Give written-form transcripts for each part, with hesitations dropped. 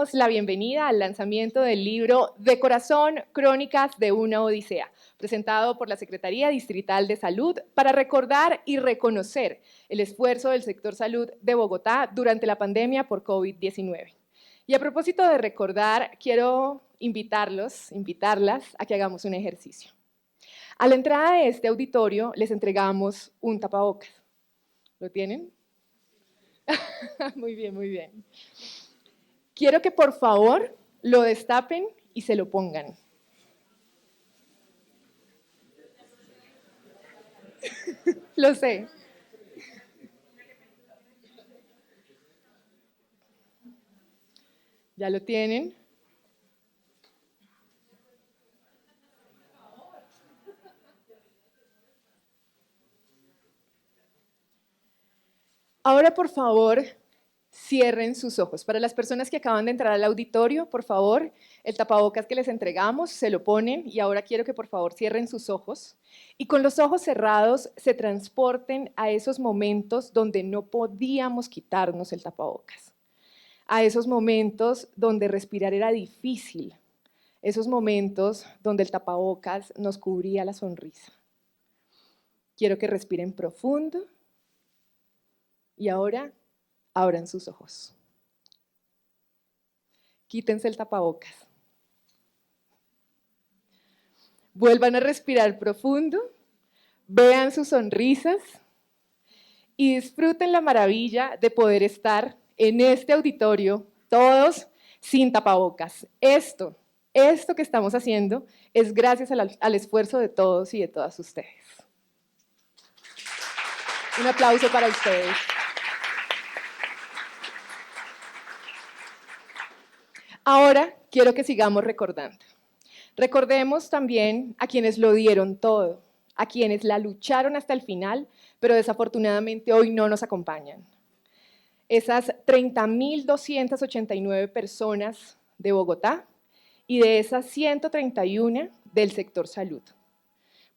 damos la bienvenida al lanzamiento del libro De Corazón, Crónicas de una Odisea, presentado por la Secretaría Distrital de Salud para recordar y reconocer el esfuerzo del sector salud de Bogotá durante la pandemia por COVID-19. Y a propósito de recordar, quiero invitarlas a que hagamos un ejercicio. A la entrada de este auditorio les entregamos un tapabocas. ¿Lo tienen? Muy bien, muy bien. Quiero que por favor lo destapen y se lo pongan. Lo sé. ¿Ya lo tienen? Ahora, por favor, cierren sus ojos. Para las personas que acaban de entrar al auditorio, por favor, el tapabocas que les entregamos, se lo ponen y ahora quiero que por favor cierren sus ojos y con los ojos cerrados se transporten a esos momentos donde no podíamos quitarnos el tapabocas, a esos momentos donde respirar era difícil, esos momentos donde el tapabocas nos cubría la sonrisa. Quiero que respiren profundo y ahora abran sus ojos. Quítense el tapabocas. Vuelvan a respirar profundo, vean sus sonrisas y disfruten la maravilla de poder estar en este auditorio todos sin tapabocas. Esto que estamos haciendo es gracias al esfuerzo de todos y de todas ustedes. Un aplauso para ustedes. Ahora quiero que sigamos recordando. Recordemos también a quienes lo dieron todo, a quienes la lucharon hasta el final, pero desafortunadamente hoy no nos acompañan. Esas 30.289 personas de Bogotá y de esas 131 del sector salud.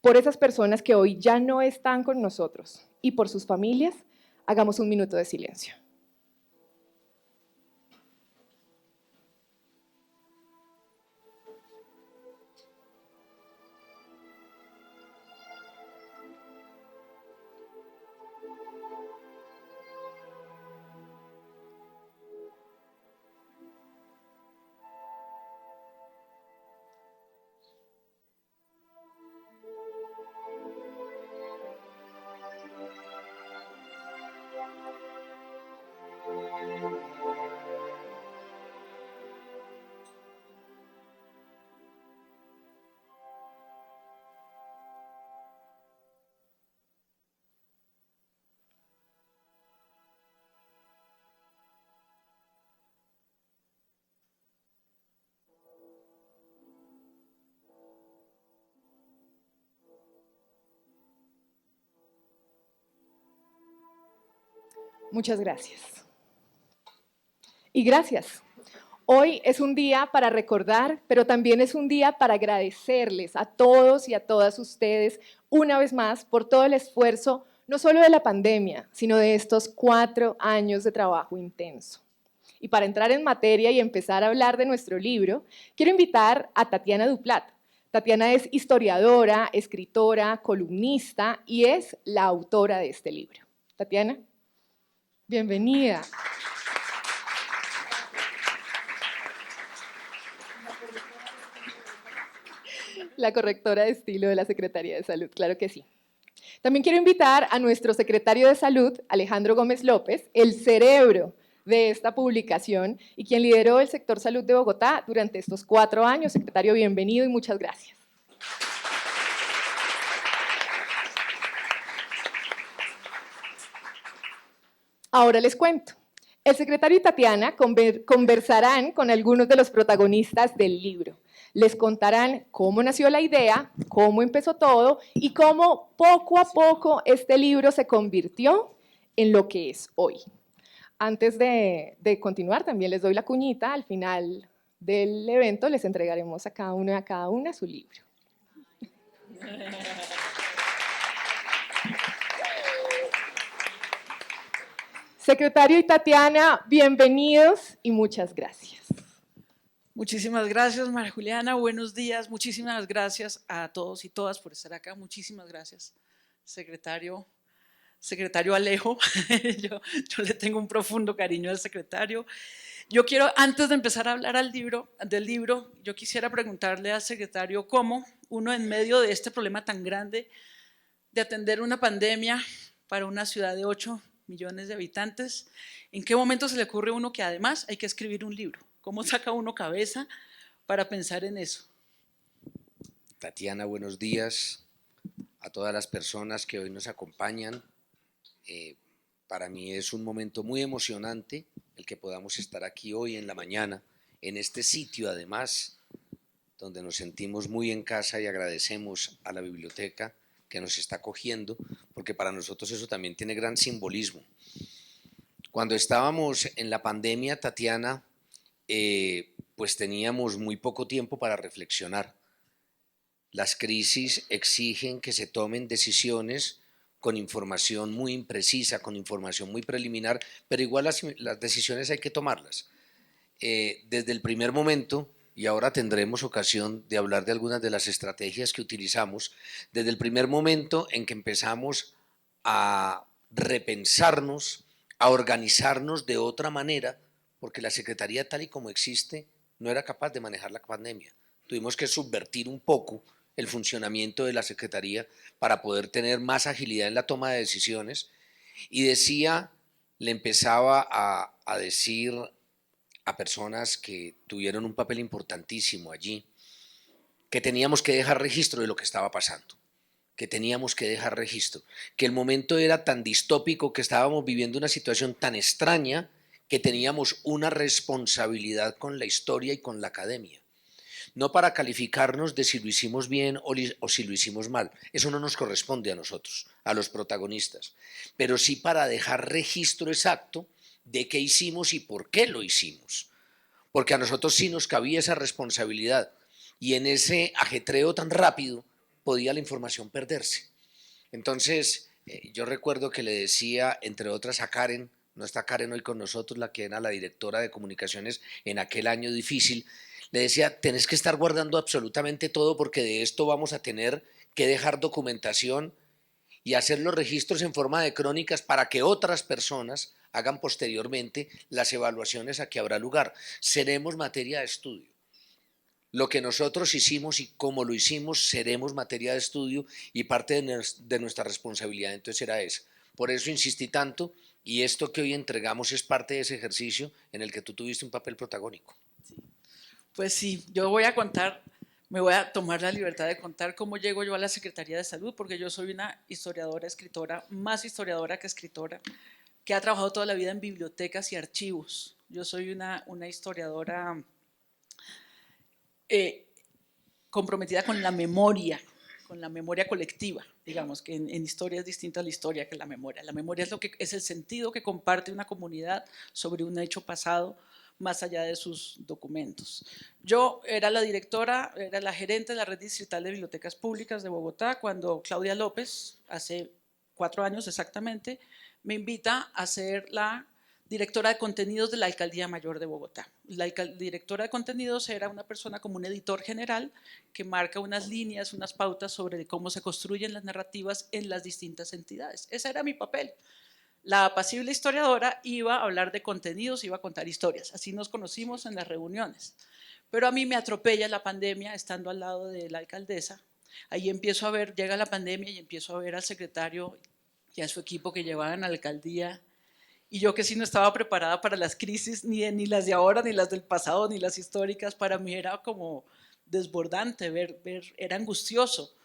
Por esas personas que hoy ya no están con nosotros y por sus familias, hagamos un minuto de silencio. Muchas gracias. Y gracias. Hoy es un día para recordar, pero también es un día para agradecerles a todos y a todas ustedes una vez más por todo el esfuerzo, no solo de la pandemia, sino de estos 4 años de trabajo intenso. Y para entrar en materia y empezar a hablar de nuestro libro, quiero invitar a Tatiana Duplat. Tatiana es historiadora, escritora, columnista y es la autora de este libro. Tatiana, bienvenida. La correctora de estilo de la Secretaría de Salud, claro que sí. También quiero invitar a nuestro secretario de Salud, Alejandro Gómez López, el cerebro de esta publicación y quien lideró el sector salud de Bogotá durante estos 4 años. Secretario, bienvenido y muchas gracias. Ahora les cuento. El secretario y Tatiana conversarán con algunos de los protagonistas del libro. Les contarán cómo nació la idea, cómo empezó todo y cómo poco a poco este libro se convirtió en lo que es hoy. Antes de continuar, también les doy la cuñita. Al final del evento les entregaremos a cada uno y a cada una su libro. Secretario y Tatiana, bienvenidos y muchas gracias. Muchísimas gracias, María Juliana. Buenos días. Muchísimas gracias a todos y todas por estar acá. Muchísimas gracias, secretario, secretario Alejo. yo le tengo un profundo cariño al secretario. Yo quiero, antes de empezar a hablar del libro, yo quisiera preguntarle al secretario cómo uno en medio de este problema tan grande de atender una pandemia para una ciudad de 8 millones de habitantes, ¿en qué momento se le ocurre a uno que además hay que escribir un libro? ¿Cómo saca uno cabeza para pensar en eso? Tatiana, buenos días a todas las personas que hoy nos acompañan. Para mí es un momento muy emocionante el que podamos estar aquí hoy en la mañana, en este sitio además, donde nos sentimos muy en casa y agradecemos a la biblioteca que nos está acogiendo, porque para nosotros eso también tiene gran simbolismo. Cuando estábamos en la pandemia, Tatiana, pues teníamos muy poco tiempo para reflexionar. Las crisis exigen que se tomen decisiones con información muy imprecisa, con información muy preliminar, pero igual las decisiones hay que tomarlas. Desde el primer momento, y ahora tendremos ocasión de hablar de algunas de las estrategias que utilizamos, desde el primer momento en que empezamos a repensarnos, a organizarnos de otra manera, porque la Secretaría tal y como existe no era capaz de manejar la pandemia. Tuvimos que subvertir un poco el funcionamiento de la Secretaría para poder tener más agilidad en la toma de decisiones y le empezaba a decir a personas que tuvieron un papel importantísimo allí, que teníamos que dejar registro de lo que estaba pasando, que teníamos que dejar registro, que el momento era tan distópico, que estábamos viviendo una situación tan extraña, que teníamos una responsabilidad con la historia y con la academia. No para calificarnos de si lo hicimos bien o si lo hicimos mal, eso no nos corresponde a nosotros, a los protagonistas, pero sí para dejar registro exacto de qué hicimos y por qué lo hicimos, porque a nosotros sí nos cabía esa responsabilidad y en ese ajetreo tan rápido podía la información perderse. Entonces, yo recuerdo que le decía, entre otras, a Karen, no está Karen hoy con nosotros, la que era la directora de comunicaciones en aquel año difícil, le decía, tenés que estar guardando absolutamente todo porque de esto vamos a tener que dejar documentación y hacer los registros en forma de crónicas para que otras personas hagan posteriormente las evaluaciones a que habrá lugar. Seremos materia de estudio. Lo que nosotros hicimos y cómo lo hicimos seremos materia de estudio y parte de nuestra responsabilidad entonces era esa. Por eso insistí tanto y esto que hoy entregamos es parte de ese ejercicio en el que tú tuviste un papel protagónico. Pues sí, yo voy a contar, me voy a tomar la libertad de contar cómo llego yo a la Secretaría de Salud, porque yo soy una historiadora, escritora, más historiadora que escritora, que ha trabajado toda la vida en bibliotecas y archivos. Yo soy una historiadora eh, comprometida con la memoria colectiva, digamos, que en historia es distinta a la historia que la memoria. La memoria es, es el sentido que comparte una comunidad sobre un hecho pasado más allá de sus documentos. Yo era la directora, era la gerente de la Red Distrital de Bibliotecas Públicas de Bogotá cuando Claudia López, hace 4 años exactamente, me invita a ser la directora de contenidos de la Alcaldía Mayor de Bogotá. La directora de contenidos era una persona como un editor general que marca unas líneas, unas pautas sobre cómo se construyen las narrativas en las distintas entidades. Ese era mi papel. La apacible historiadora iba a hablar de contenidos, iba a contar historias. Así nos conocimos en las reuniones. Pero a mí me atropella la pandemia estando al lado de la alcaldesa. Ahí empiezo a ver, llega la pandemia y empiezo a ver al secretario y a su equipo que llevaban a la alcaldía. Y yo que sí no estaba preparada para las crisis, ni las de ahora, ni las del pasado, ni las históricas, para mí era como desbordante, era angustioso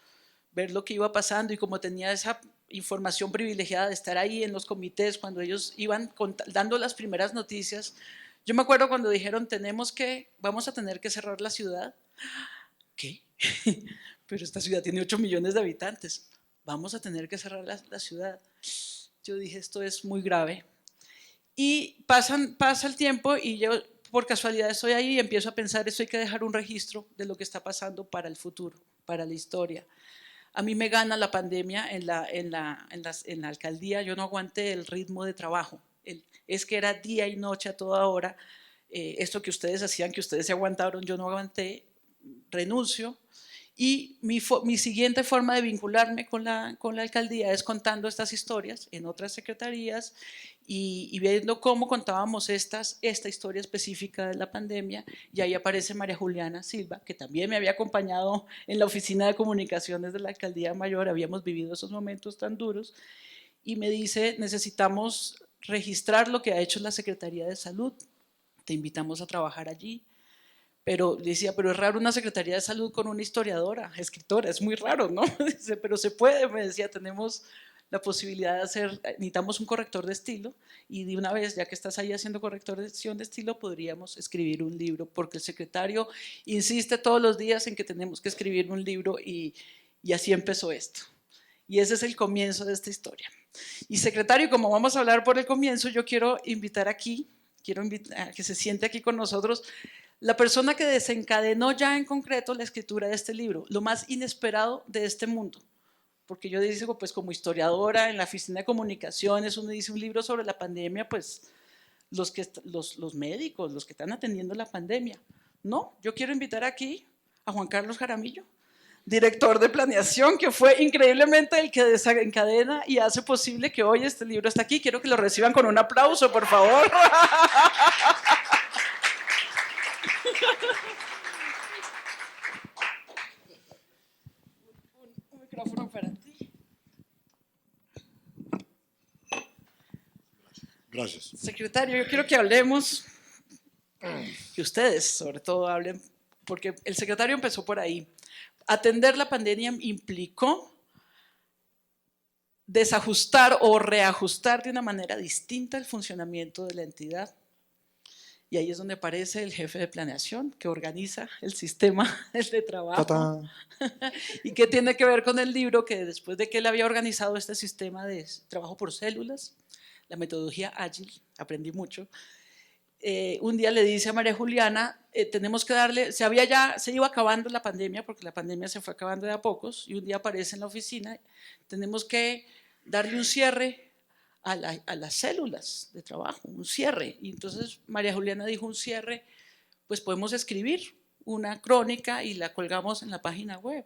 ver lo que iba pasando y como tenía esa información privilegiada de estar ahí en los comités cuando ellos iban dando las primeras noticias. Yo me acuerdo cuando dijeron, vamos a tener que cerrar la ciudad. ¿Qué? Pero esta ciudad tiene 8 millones de habitantes. Vamos a tener que cerrar la ciudad. Yo dije, esto es muy grave. Y pasa el tiempo y yo por casualidad estoy ahí y empiezo a pensar, esto hay que dejar un registro de lo que está pasando para el futuro, para la historia. A mí me gana la pandemia en la alcaldía, yo no aguanté el ritmo de trabajo, es que era día y noche a toda hora, esto que ustedes hacían, que ustedes se aguantaron, yo no aguanté, renuncio. Y mi siguiente forma de vincularme con la alcaldía es contando estas historias en otras secretarías y viendo cómo contábamos esta historia específica de la pandemia. Y ahí aparece María Juliana Silva, que también me había acompañado en la oficina de comunicaciones de la alcaldía mayor, habíamos vivido esos momentos tan duros, y me dice: necesitamos registrar lo que ha hecho la Secretaría de Salud, te invitamos a trabajar allí. Pero decía, pero es raro una Secretaría de Salud con una historiadora, escritora, es muy raro, ¿no? Dice, pero se puede, me decía, tenemos la posibilidad de hacer, necesitamos un corrector de estilo, y de una vez, ya que estás ahí haciendo corrección de estilo, podríamos escribir un libro, porque el secretario insiste todos los días en que tenemos que escribir un libro, y así empezó esto. Y ese es el comienzo de esta historia. Y secretario, como vamos a hablar por el comienzo, yo quiero invitar aquí, quiero invitar a que se siente aquí con nosotros la persona que desencadenó ya en concreto la escritura de este libro, lo más inesperado de este mundo. Porque yo digo, pues como historiadora en la oficina de comunicaciones, uno dice un libro sobre la pandemia, pues los médicos, los que están atendiendo la pandemia. No, yo quiero invitar aquí a Juan Carlos Jaramillo, director de planeación, que fue increíblemente el que desencadena y hace posible que hoy este libro esté aquí. Quiero que lo reciban con un aplauso, por favor. Un micrófono para ti. Gracias. Secretario, yo quiero que hablemos, que ustedes sobre todo hablen, porque el secretario empezó por ahí. Atender la pandemia implicó desajustar o reajustar de una manera distinta el funcionamiento de la entidad. Y ahí es donde aparece el jefe de planeación, que organiza el sistema de trabajo. ¡Tatán! ¿Y qué tiene que ver con el libro? Que después de que él había organizado este sistema de trabajo por células, la metodología ágil, aprendí mucho, un día le dice a María Juliana, tenemos que darle, se iba acabando la pandemia, porque la pandemia se fue acabando de a pocos, y un día aparece en la oficina, tenemos que darle un cierre a las células de trabajo, un cierre. Y entonces María Juliana dijo, un cierre, pues podemos escribir una crónica y la colgamos en la página web.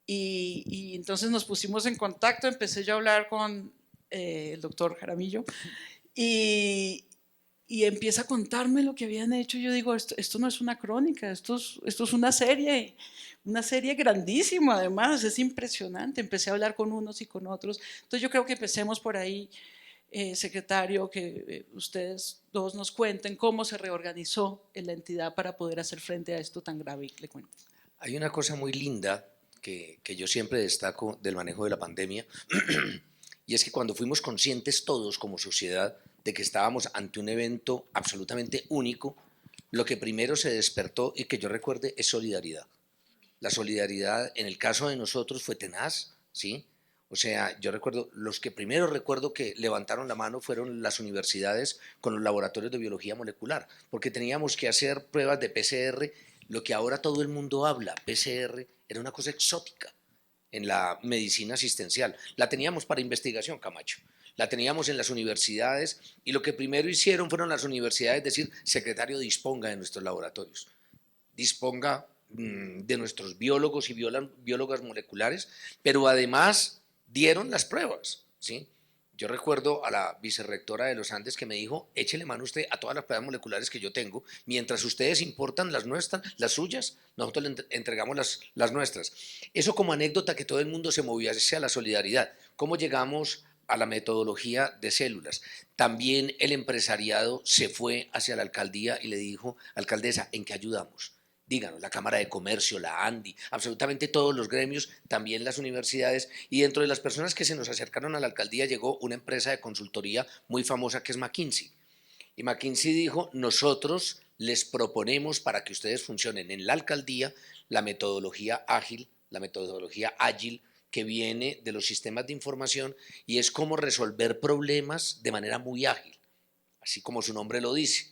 Y entonces nos pusimos en contacto, empecé yo a hablar con el doctor Jaramillo, y empieza a contarme lo que habían hecho. Yo digo, esto no es una crónica, esto es una serie grandísima, además, es impresionante. Empecé a hablar con unos y con otros. Entonces yo creo que empecemos por ahí, secretario, que ustedes dos nos cuenten cómo se reorganizó en la entidad para poder hacer frente a esto tan grave. Le cuento. Hay una cosa muy linda que yo siempre destaco del manejo de la pandemia, y es que cuando fuimos conscientes todos como sociedad de que estábamos ante un evento absolutamente único, lo que primero se despertó y que yo recuerde es solidaridad. La solidaridad en el caso de nosotros fue tenaz, ¿sí? O sea, yo recuerdo, los que primero recuerdo que levantaron la mano fueron las universidades con los laboratorios de biología molecular, porque teníamos que hacer pruebas de PCR, lo que ahora todo el mundo habla, PCR, era una cosa exótica en la medicina asistencial. La teníamos para investigación, Camacho. La teníamos en las universidades, y lo que primero hicieron fueron las universidades decir, secretario, disponga de nuestros laboratorios, disponga de nuestros biólogos y biólogas moleculares, pero además dieron las pruebas, ¿sí? Yo recuerdo a la vicerrectora de los Andes que me dijo, échele mano usted a todas las pruebas moleculares que yo tengo, mientras ustedes importan las nuestras, las suyas, nosotros le entregamos las nuestras. Eso como anécdota, que todo el mundo se movió hacia la solidaridad. ¿Cómo llegamos a la metodología de células? También el empresariado se fue hacia la alcaldía y le dijo, alcaldesa, ¿en qué ayudamos? Díganos, la Cámara de Comercio, la ANDI, absolutamente todos los gremios, también las universidades, y dentro de las personas que se nos acercaron a la alcaldía llegó una empresa de consultoría muy famosa que es McKinsey. Y McKinsey dijo, nosotros les proponemos para que ustedes funcionen en la alcaldía la metodología ágil, la metodología ágil, que viene de los sistemas de información, y es cómo resolver problemas de manera muy ágil, así como su nombre lo dice.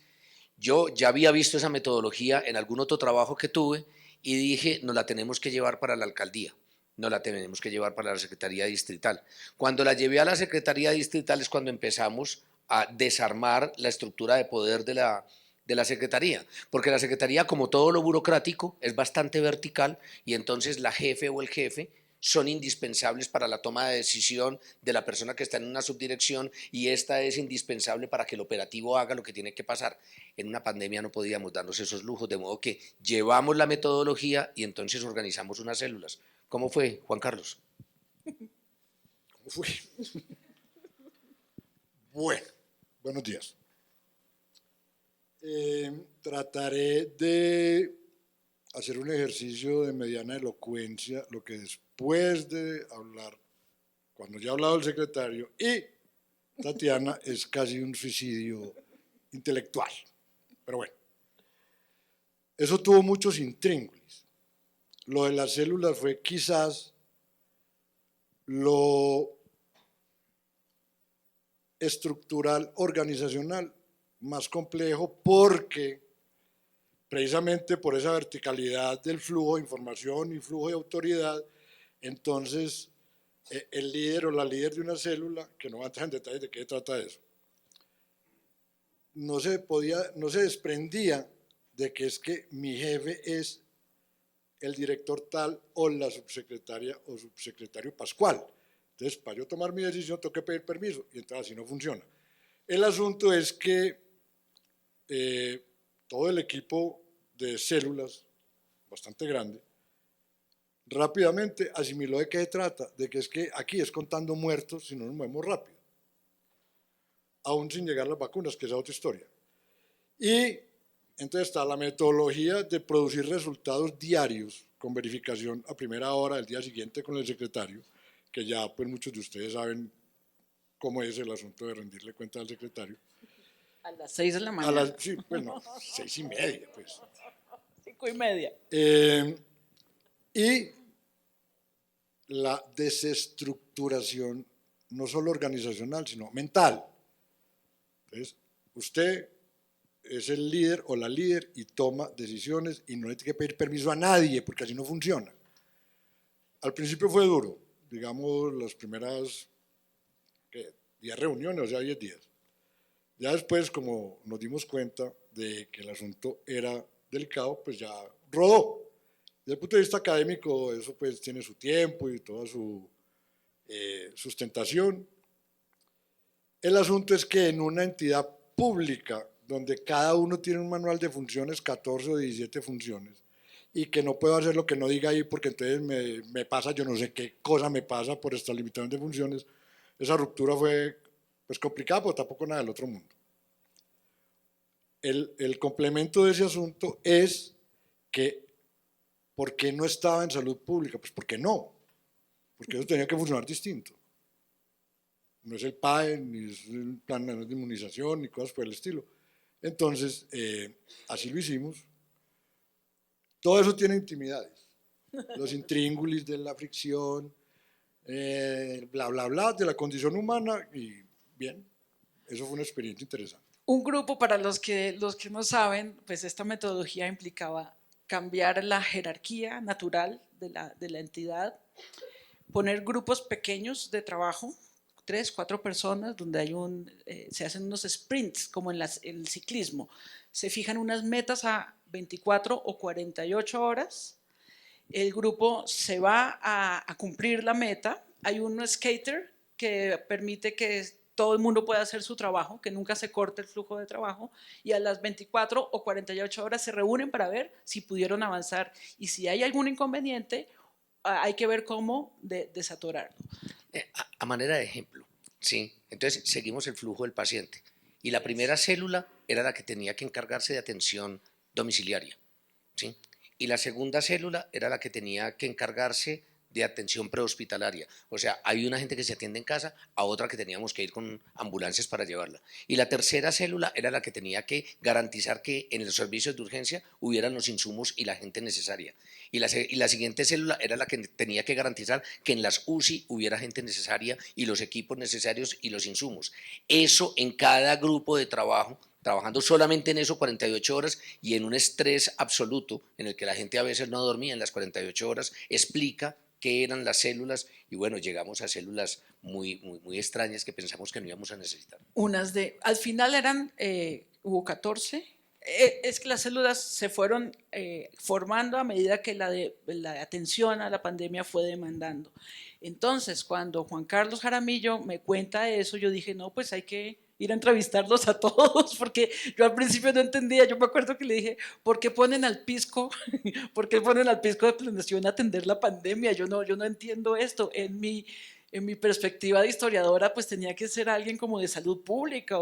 Yo ya había visto esa metodología en algún otro trabajo que tuve y dije, nos la tenemos que llevar para la alcaldía, nos la tenemos que llevar para la Secretaría Distrital. Cuando la llevé a la Secretaría Distrital es cuando empezamos a desarmar la estructura de poder de la Secretaría, porque la Secretaría, como todo lo burocrático, es bastante vertical y entonces la jefe o el jefe son indispensables para la toma de decisión de la persona que está en una subdirección y esta es indispensable para que el operativo haga lo que tiene que pasar. En una pandemia no podíamos darnos esos lujos, de modo que llevamos la metodología y entonces organizamos unas células. ¿Cómo fue, Juan Carlos? ¿Cómo fue? Bueno, buenos días. Trataré de hacer un ejercicio de mediana elocuencia, lo que después de hablar, cuando ya ha hablado el secretario y Tatiana, es casi un suicidio intelectual. Pero bueno, eso tuvo muchos intríngulis. Lo de las células fue quizás lo estructural, organizacional más complejo, porque precisamente por esa verticalidad del flujo de información y flujo de autoridad, entonces el líder o la líder de una célula, que no va a entrar en detalles de qué trata eso, no se desprendía de que es que mi jefe es el director tal o la subsecretaria o subsecretario Pascual. Entonces, para yo tomar mi decisión tengo que pedir permiso y entonces así no funciona. El asunto es que todo el equipo de células, bastante grande, rápidamente asimiló de qué se trata, de que es que aquí es contando muertos si no nos movemos rápido, aún sin llegar las vacunas, que es otra historia. Y entonces está la metodología de producir resultados diarios con verificación a primera hora del día siguiente con el secretario, que ya pues muchos de ustedes saben cómo es el asunto de rendirle cuenta al secretario. A las 6 de la mañana. Sí, bueno, 6:30, pues. 5:30. Y la desestructuración, no solo organizacional, sino mental. Entonces, usted es el líder o la líder y toma decisiones y no le tiene que pedir permiso a nadie, porque así no funciona. Al principio fue duro, digamos, las primeras 10 reuniones, o sea, 10 días. Ya después, como nos dimos cuenta de que el asunto era delicado, pues ya rodó. Desde el punto de vista académico, eso pues tiene su tiempo y toda su sustentación. El asunto es que en una entidad pública, donde cada uno tiene un manual de funciones, 14 o 17 funciones, y que no puedo hacer lo que no diga ahí porque entonces me pasa, yo no sé qué cosa me pasa por esta limitación de funciones, esa ruptura fue pues complicada, pero tampoco nada del otro mundo. El complemento de ese asunto es que ¿por qué no estaba en salud pública? Pues porque no, porque eso tenía que funcionar distinto. No es el PAE, ni es el plan de inmunización, ni cosas por el estilo. Entonces, así lo hicimos. Todo eso tiene intimidades. Los intríngulis de la fricción, bla, bla, bla, de la condición humana, y bien, eso fue una experiencia interesante. Un grupo, para los que no saben, pues esta metodología implicaba cambiar la jerarquía natural de la entidad, poner grupos pequeños de trabajo, 3, 4 personas, donde se hacen unos sprints, como en el ciclismo. Se fijan unas metas a 24 o 48 horas, el grupo se va a cumplir la meta, hay un skater que permite que todo el mundo pueda hacer su trabajo, que nunca se corte el flujo de trabajo, y a las 24 o 48 horas se reúnen para ver si pudieron avanzar, y si hay algún inconveniente, hay que ver cómo desatorarlo. A manera de ejemplo, sí, entonces seguimos el flujo del paciente, y la primera célula era la que tenía que encargarse de atención domiciliaria, ¿sí? Y la segunda célula era la que tenía que encargarse de atención prehospitalaria. O sea, hay una gente que se atiende en casa, a otra que teníamos que ir con ambulancias para llevarla. Y la tercera célula era la que tenía que garantizar que en los servicios de urgencia hubieran los insumos y la gente necesaria. Y la siguiente célula era la que tenía que garantizar que en las UCI hubiera gente necesaria y los equipos necesarios y los insumos. Eso en cada grupo de trabajo, trabajando solamente en eso 48 horas y en un estrés absoluto en el que la gente a veces no dormía en las 48 horas, explica qué eran las células y bueno, llegamos a células muy extrañas que pensamos que no íbamos a necesitar. Al final hubo 14. Es que las células se fueron formando a medida que la atención a la pandemia fue demandando. Entonces, cuando Juan Carlos Jaramillo me cuenta eso, yo dije, no, pues hay que ir a entrevistarlos a todos, porque yo al principio no entendía. Yo me acuerdo que le dije, ¿por qué ponen al pisco? ¿Por qué ponen al pisco de planeación a atender la pandemia? Yo no entiendo esto. En mi perspectiva de historiadora, pues tenía que ser alguien como de salud pública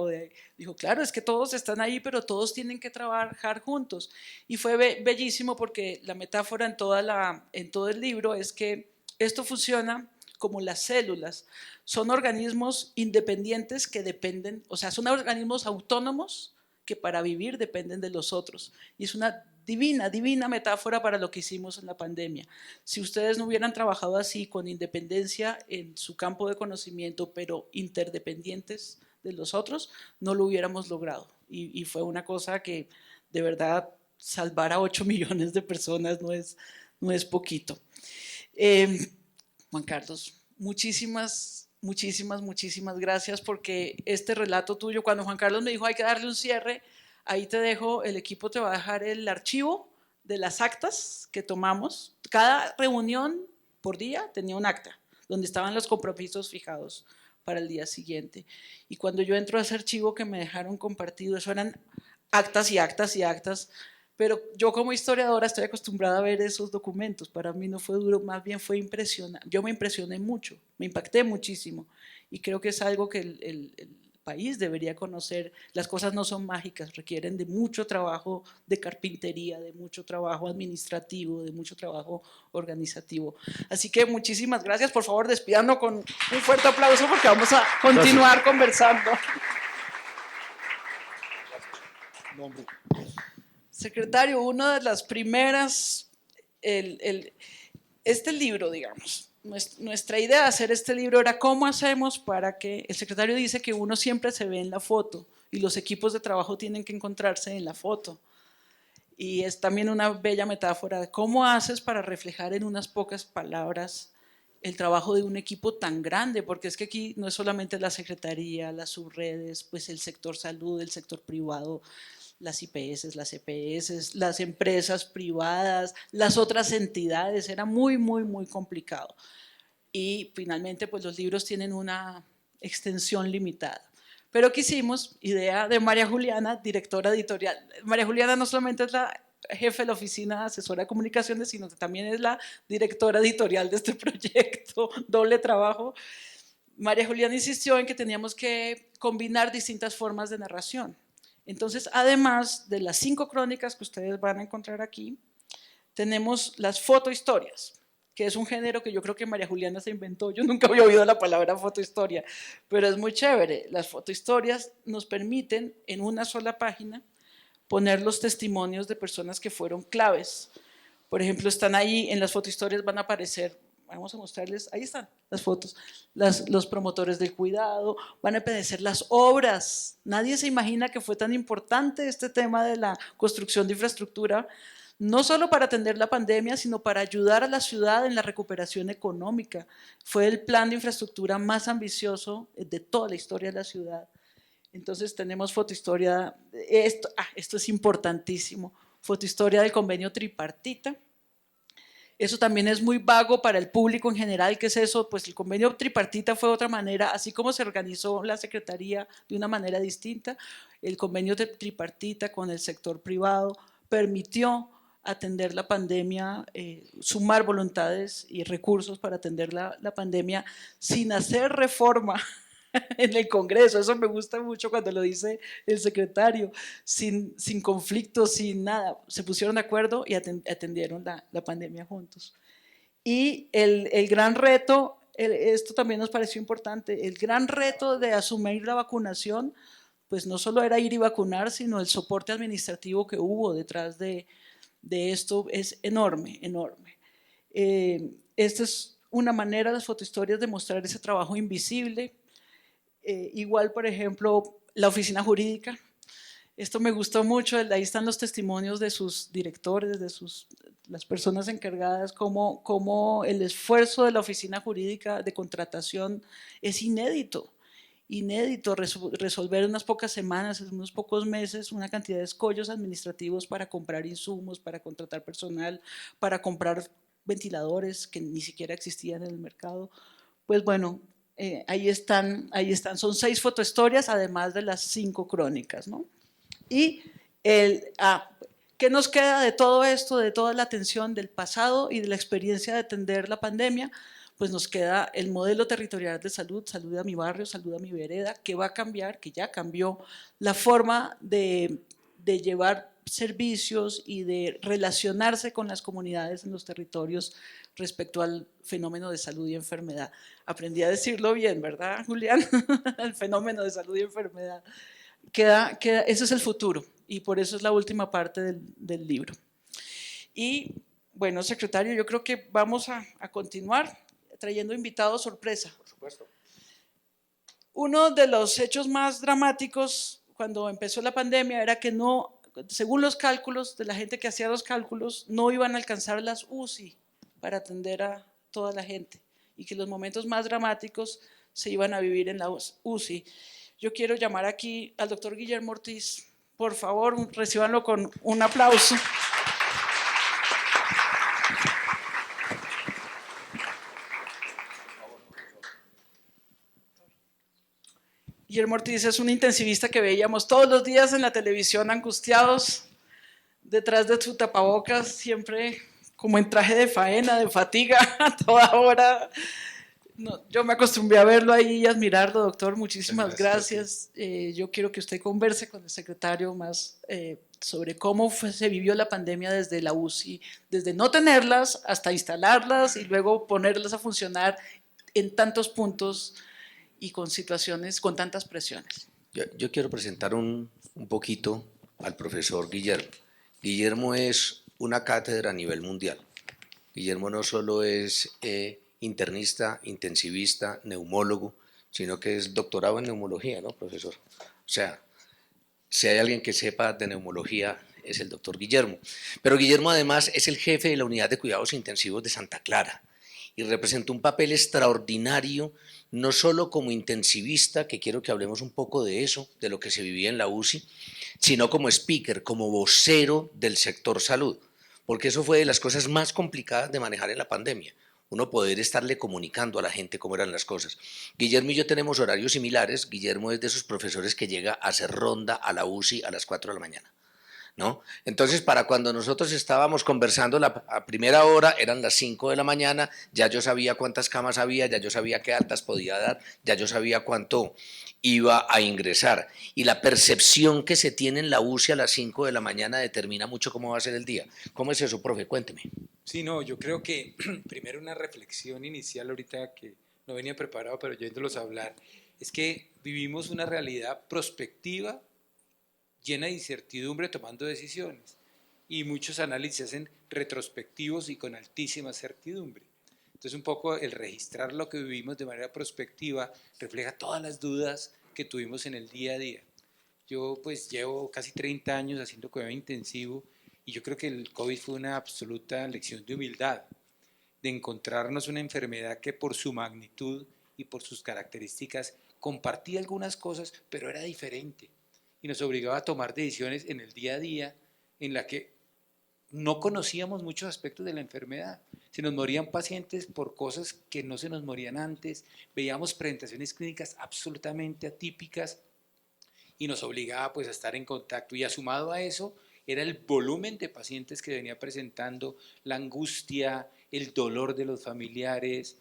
dijo, claro, es que todos están ahí, pero todos tienen que trabajar juntos. Y fue bellísimo porque la metáfora en todo el libro es que esto funciona como las células. Son organismos independientes que dependen, o sea, son organismos autónomos que para vivir dependen de los otros. Y es una divina metáfora para lo que hicimos en la pandemia. Si ustedes no hubieran trabajado así, con independencia en su campo de conocimiento, pero interdependientes de los otros, no lo hubiéramos logrado. Y fue una cosa que, de verdad, salvar a 8 millones de personas no es poquito. Juan Carlos, muchísimas gracias, porque este relato tuyo, cuando Juan Carlos me dijo hay que darle un cierre, ahí te dejo, el equipo te va a dejar el archivo de las actas que tomamos. Cada reunión por día tenía un acta, donde estaban los compromisos fijados para el día siguiente. Y cuando yo entro a ese archivo que me dejaron compartido, eso eran actas y actas y actas, pero yo como historiadora estoy acostumbrada a ver esos documentos. Para mí no fue duro, más bien fue impresionante. Yo me impresioné mucho, me impacté muchísimo, y creo que es algo que el país debería conocer. Las cosas no son mágicas, requieren de mucho trabajo de carpintería, de mucho trabajo administrativo, de mucho trabajo organizativo. Así que muchísimas gracias. Por favor, despídanos con un fuerte aplauso, porque vamos a continuar conversando. Secretario, una de las primeras, este libro, digamos, nuestra idea de hacer este libro era cómo hacemos para que, el secretario dice que uno siempre se ve en la foto y los equipos de trabajo tienen que encontrarse en la foto. Y es también una bella metáfora de cómo haces para reflejar en unas pocas palabras el trabajo de un equipo tan grande, porque es que aquí no es solamente la secretaría, las subredes, pues el sector salud, el sector privado, las IPS, las EPS, las empresas privadas, las otras entidades. Era muy complicado. Y finalmente, pues los libros tienen una extensión limitada. Pero quisimos, idea de María Juliana, directora editorial. María Juliana no solamente es la jefe de la oficina asesora de comunicaciones, sino que también es la directora editorial de este proyecto, doble trabajo. María Juliana insistió en que teníamos que combinar distintas formas de narración. Entonces, además de las 5 crónicas que ustedes van a encontrar aquí, tenemos las fotohistorias, que es un género que yo creo que María Juliana se inventó. Yo nunca había oído la palabra fotohistoria, pero es muy chévere. Las fotohistorias nos permiten en una sola página poner los testimonios de personas que fueron claves. Por ejemplo, están ahí, en las fotohistorias van a aparecer, vamos a mostrarles, ahí están las fotos, los promotores del cuidado, van a aparecer las obras. Nadie se imagina que fue tan importante este tema de la construcción de infraestructura, no solo para atender la pandemia, sino para ayudar a la ciudad en la recuperación económica. Fue el plan de infraestructura más ambicioso de toda la historia de la ciudad. Entonces tenemos fotohistoria, esto es importantísimo, fotohistoria del convenio tripartita. Eso también es muy vago para el público en general. ¿Qué es eso? Pues el convenio tripartita fue otra manera, así como se organizó la Secretaría de una manera distinta, el convenio tripartita con el sector privado permitió atender la pandemia, sumar voluntades y recursos para atender la pandemia sin hacer reforma en el Congreso. Eso me gusta mucho cuando lo dice el secretario, sin conflictos, sin nada. Se pusieron de acuerdo y atendieron la pandemia juntos. Y el gran reto, esto también nos pareció importante, el gran reto de asumir la vacunación, pues no solo era ir y vacunar, sino el soporte administrativo que hubo detrás de esto es enorme. Esta es una manera, las fotohistorias, de mostrar ese trabajo invisible. Igual, por ejemplo, la oficina jurídica. Esto me gustó mucho, ahí están los testimonios de sus directores, de sus las personas encargadas, cómo el esfuerzo de la oficina jurídica de contratación es inédito. Resolver en unas pocas semanas, en unos pocos meses, una cantidad de escollos administrativos para comprar insumos, para contratar personal, para comprar ventiladores que ni siquiera existían en el mercado. Pues bueno, ahí están, son 6 fotohistorias, además de las 5 crónicas, ¿no? Y ¿qué nos queda de todo esto, de toda la atención del pasado y de la experiencia de atender la pandemia? Pues nos queda el modelo territorial de salud, salud a mi barrio, salud a mi vereda, que va a cambiar, que ya cambió la forma de llevar servicios y de relacionarse con las comunidades en los territorios respecto al fenómeno de salud y enfermedad. Aprendí a decirlo bien, ¿verdad, Julián? El fenómeno de salud y enfermedad. Ese es el futuro y por eso es la última parte del libro. Y bueno, secretario, yo creo que vamos a continuar trayendo invitados sorpresa. Por supuesto. Uno de los hechos más dramáticos cuando empezó la pandemia era que no, según los cálculos de la gente que hacía los cálculos, no iban a alcanzar las UCI para atender a toda la gente y que los momentos más dramáticos se iban a vivir en la UCI. Yo quiero llamar aquí al doctor Guillermo Ortiz. Por favor, recíbanlo con un aplauso. Guillermo Ortiz es un intensivista que veíamos todos los días en la televisión, angustiados, detrás de su tapabocas, siempre como en traje de faena, de fatiga, a toda hora. No, yo me acostumbré a verlo ahí y admirarlo, doctor. Muchísimas gracias. Yo quiero que usted converse con el secretario más sobre cómo se vivió la pandemia desde la UCI, desde no tenerlas hasta instalarlas y luego ponerlas a funcionar en tantos puntos y con situaciones, con tantas presiones. Yo quiero presentar un poquito al profesor Guillermo. Guillermo es una cátedra a nivel mundial. Guillermo no solo es internista, intensivista, neumólogo, sino que es doctorado en neumología, ¿no, profesor? O sea, si hay alguien que sepa de neumología, es el doctor Guillermo. Pero Guillermo además es el jefe de la unidad de cuidados intensivos de Santa Clara y representa un papel extraordinario, no solo como intensivista, que quiero que hablemos un poco de eso, de lo que se vivía en la UCI, sino como speaker, como vocero del sector salud, porque eso fue de las cosas más complicadas de manejar en la pandemia, uno poder estarle comunicando a la gente cómo eran las cosas. Guillermo y yo tenemos horarios similares. Guillermo es de esos profesores que llega a hacer ronda a la UCI a las 4 de la mañana, ¿no? Entonces, para cuando nosotros estábamos conversando a primera hora, eran las 5 de la mañana, ya yo sabía cuántas camas había, ya yo sabía qué altas podía dar, ya yo sabía cuánto iba a ingresar. Y la percepción que se tiene en la UCI a las 5 de la mañana determina mucho cómo va a ser el día. ¿Cómo es eso, profe? Cuénteme. Sí, no, yo creo que primero una reflexión inicial ahorita que no venía preparado, pero oyéndolos hablar, es que vivimos una realidad prospectiva llena de incertidumbre tomando decisiones y muchos análisis se hacen retrospectivos y con altísima certidumbre. Entonces un poco el registrar lo que vivimos de manera prospectiva refleja todas las dudas que tuvimos en el día a día. Yo pues llevo casi 30 años haciendo cuidado intensivo y yo creo que el COVID fue una absoluta lección de humildad, de encontrarnos una enfermedad que por su magnitud y por sus características compartía algunas cosas, pero era diferente y nos obligaba a tomar decisiones en el día a día en la que no conocíamos muchos aspectos de la enfermedad. Se nos morían pacientes por cosas que no se nos morían antes, veíamos presentaciones clínicas absolutamente atípicas y nos obligaba pues a estar en contacto y sumado a eso era el volumen de pacientes que venía presentando, la angustia, el dolor de los familiares,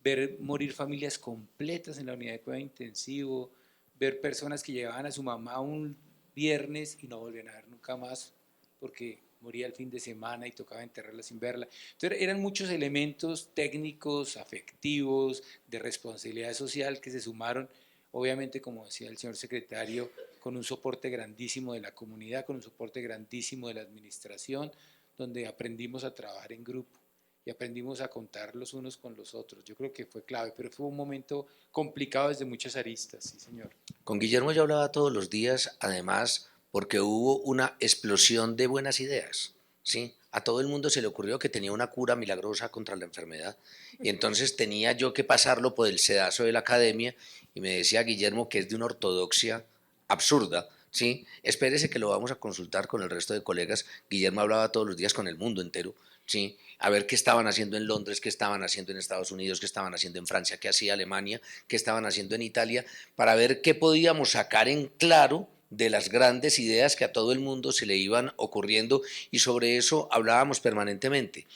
ver morir familias completas en la unidad de cuidado intensivo, ver personas que llevaban a su mamá un viernes y no volvían a ver nunca más porque moría el fin de semana y tocaba enterrarla sin verla. Entonces eran muchos elementos técnicos, afectivos, de responsabilidad social que se sumaron, obviamente como decía el señor secretario, con un soporte grandísimo de la comunidad, con un soporte grandísimo de la administración, donde aprendimos a trabajar en grupo y aprendimos a contar los unos con los otros. Yo creo que fue clave, pero fue un momento complicado desde muchas aristas, sí señor. Con Guillermo yo hablaba todos los días, además, porque hubo una explosión de buenas ideas, ¿sí? a todo el mundo se le ocurrió que tenía una cura milagrosa contra la enfermedad y entonces tenía yo que pasarlo por el sedazo de la academia y me decía Guillermo que es de una ortodoxia absurda, ¿sí? Espérese que lo vamos a consultar con el resto de colegas. Guillermo hablaba todos los días con el mundo entero, ¿sí? A ver qué estaban haciendo en Londres, qué estaban haciendo en Estados Unidos, qué estaban haciendo en Francia, qué hacía Alemania, qué estaban haciendo en Italia, para ver qué podíamos sacar en claro de las grandes ideas que a todo el mundo se le iban ocurriendo y sobre eso hablábamos permanentemente.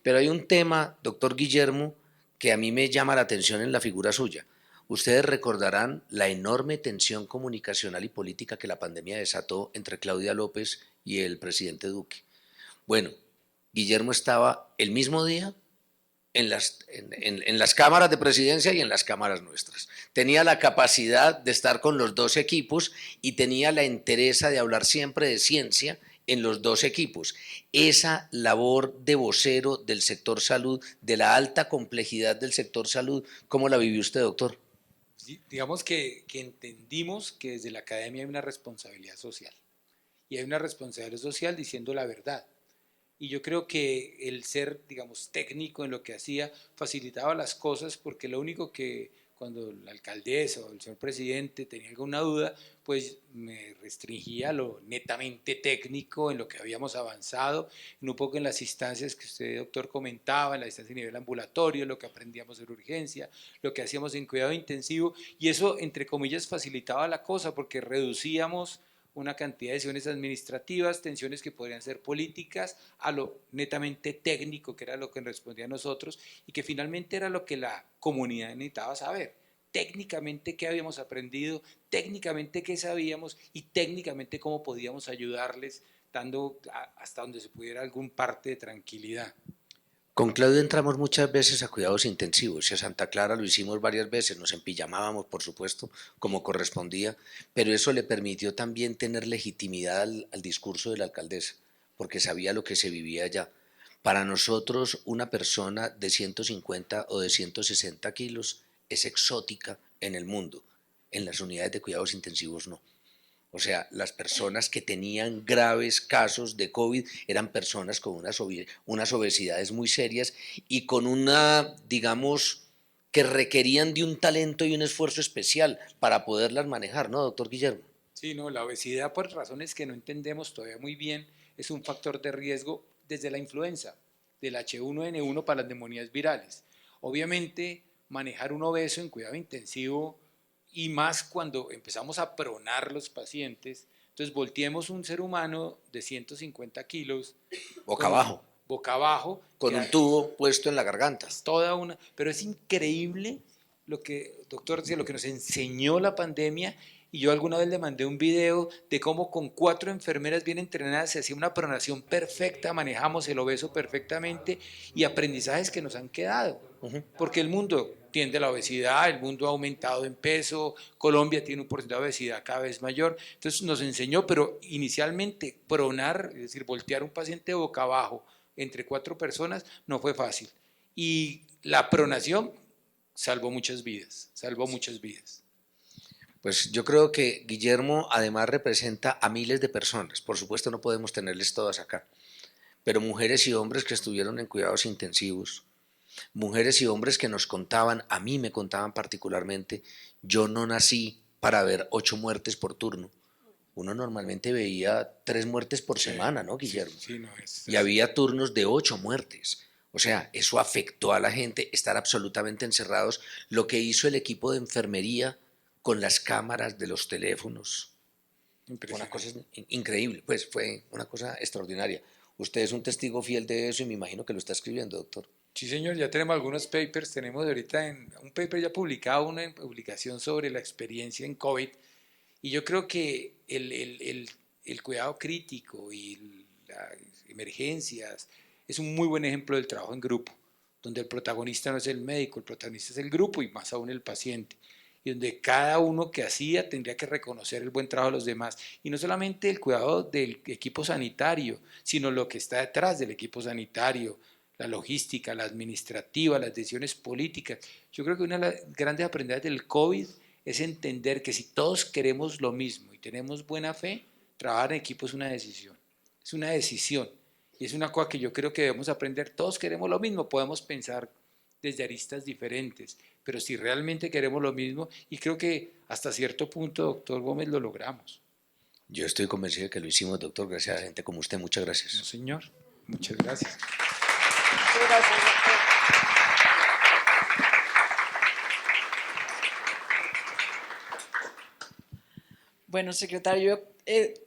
Pero hay un tema, doctor Guillermo, que a mí me llama la atención en la figura suya. Ustedes recordarán la enorme tensión comunicacional y política que la pandemia desató entre Claudia López y el presidente Duque. Bueno, Guillermo estaba el mismo día en las cámaras de presidencia y en las cámaras nuestras. Tenía la capacidad de estar con los dos equipos y tenía la entereza de hablar siempre de ciencia en los dos equipos. Esa labor de vocero del sector salud, de la alta complejidad del sector salud, ¿cómo la vivió usted, doctor? Digamos que entendimos que desde la academia hay una responsabilidad social. Y hay una responsabilidad social diciendo la verdad. Y yo creo que el ser, digamos, técnico en lo que hacía facilitaba las cosas porque lo único que cuando la alcaldesa o el señor presidente tenía alguna duda, pues me restringía a lo netamente técnico en lo que habíamos avanzado, en un poco en las instancias que usted, doctor, comentaba, en la instancia a nivel ambulatorio, lo que aprendíamos en urgencia, lo que hacíamos en cuidado intensivo, y eso, entre comillas, facilitaba la cosa porque reducíamos una cantidad de decisiones administrativas, tensiones que podrían ser políticas, a lo netamente técnico, que era lo que respondía a nosotros, y que finalmente era lo que la comunidad necesitaba saber. Técnicamente qué habíamos aprendido, técnicamente qué sabíamos y técnicamente cómo podíamos ayudarles, dando hasta donde se pudiera algún parte de tranquilidad. Con Claudio entramos muchas veces a cuidados intensivos y a Santa Clara lo hicimos varias veces, nos empijamábamos, por supuesto, como correspondía, pero eso le permitió también tener legitimidad al discurso de la alcaldesa, porque sabía lo que se vivía allá. Para nosotros, una persona de 150 o de 160 kilos es exótica en el mundo, en las unidades de cuidados intensivos no. O sea, las personas que tenían graves casos de COVID eran personas con unas obesidades muy serias y con una, digamos, que requerían de un talento y un esfuerzo especial para poderlas manejar, ¿no, doctor Guillermo? Sí, no, la obesidad, por razones que no entendemos todavía muy bien, es un factor de riesgo desde la influenza, del H1N1 para las neumonías virales. Obviamente, manejar un obeso en cuidado intensivo y más cuando empezamos a pronar los pacientes, entonces volteemos un ser humano de 150 kilos Boca abajo, boca abajo, con un tubo puesto en la garganta. es toda una, pero es increíble lo que, doctor, lo que nos enseñó la pandemia. Y yo alguna vez le mandé un video de cómo con 4 enfermeras bien entrenadas se hacía una pronación perfecta, manejamos el obeso perfectamente y aprendizajes que nos han quedado. Porque el mundo tiende a la obesidad, el mundo ha aumentado en peso, Colombia tiene un porcentaje de obesidad cada vez mayor. Entonces nos enseñó, pero inicialmente pronar, es decir, voltear un paciente boca abajo entre 4 personas no fue fácil. Y la pronación salvó muchas vidas, salvó muchas vidas. Pues yo creo que Guillermo además representa a miles de personas, por supuesto no podemos tenerles todas acá, pero mujeres y hombres que estuvieron en cuidados intensivos, mujeres y hombres que nos contaban, a mí me contaban particularmente, yo no nací para ver 8 muertes por turno. Uno normalmente veía 3 muertes por semana, ¿no, Guillermo? Sí, no, Y había turnos de 8 muertes. O sea, eso afectó a la gente, estar absolutamente encerrados. Lo que hizo el equipo de enfermería con las cámaras de los teléfonos, fue una cosa increíble, pues fue una cosa extraordinaria. Usted es un testigo fiel de eso y me imagino que lo está escribiendo, doctor. Sí, señor, ya tenemos algunos papers, tenemos ahorita un paper ya publicado, una publicación sobre la experiencia en COVID, y yo creo que el cuidado crítico y las emergencias es un muy buen ejemplo del trabajo en grupo, donde el protagonista no es el médico, el protagonista es el grupo y más aún el paciente, y donde cada uno que hacía tendría que reconocer el buen trabajo de los demás, y no solamente el cuidado del equipo sanitario, sino lo que está detrás del equipo sanitario, la logística, la administrativa, las decisiones políticas. Yo creo que una de las grandes aprendizajes del COVID es entender que si todos queremos lo mismo y tenemos buena fe, trabajar en equipo es una decisión. Es una decisión. Y es una cosa que yo creo que debemos aprender. Todos queremos lo mismo, podemos pensar desde aristas diferentes, pero si realmente queremos lo mismo, y creo que hasta cierto punto, doctor Gómez, lo logramos. Yo estoy convencido de que lo hicimos, doctor, gracias a gente como usted. Muchas gracias. No, señor. Muchas gracias. Bueno, secretario,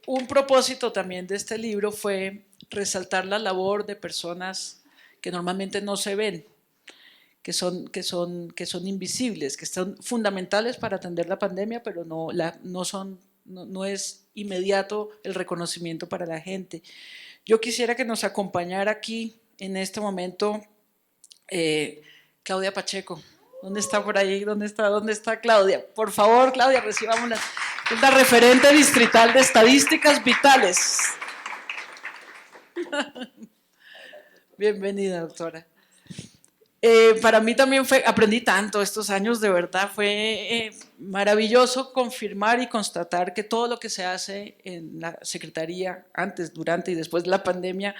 un propósito también de este libro fue resaltar la labor de personas que normalmente no se ven, que son invisibles, que son fundamentales para atender la pandemia, pero no es inmediato el reconocimiento para la gente. Yo quisiera que nos acompañara aquí en este momento Claudia Pacheco. ¿Dónde está por ahí? ¿Dónde está Claudia? Por favor, Claudia, recibámosla. Es la referente distrital de estadísticas vitales. Bienvenida, doctora. Para mí también aprendí tanto estos años, de verdad, fue maravilloso confirmar y constatar que todo lo que se hace en la Secretaría, antes, durante y después de la pandemia,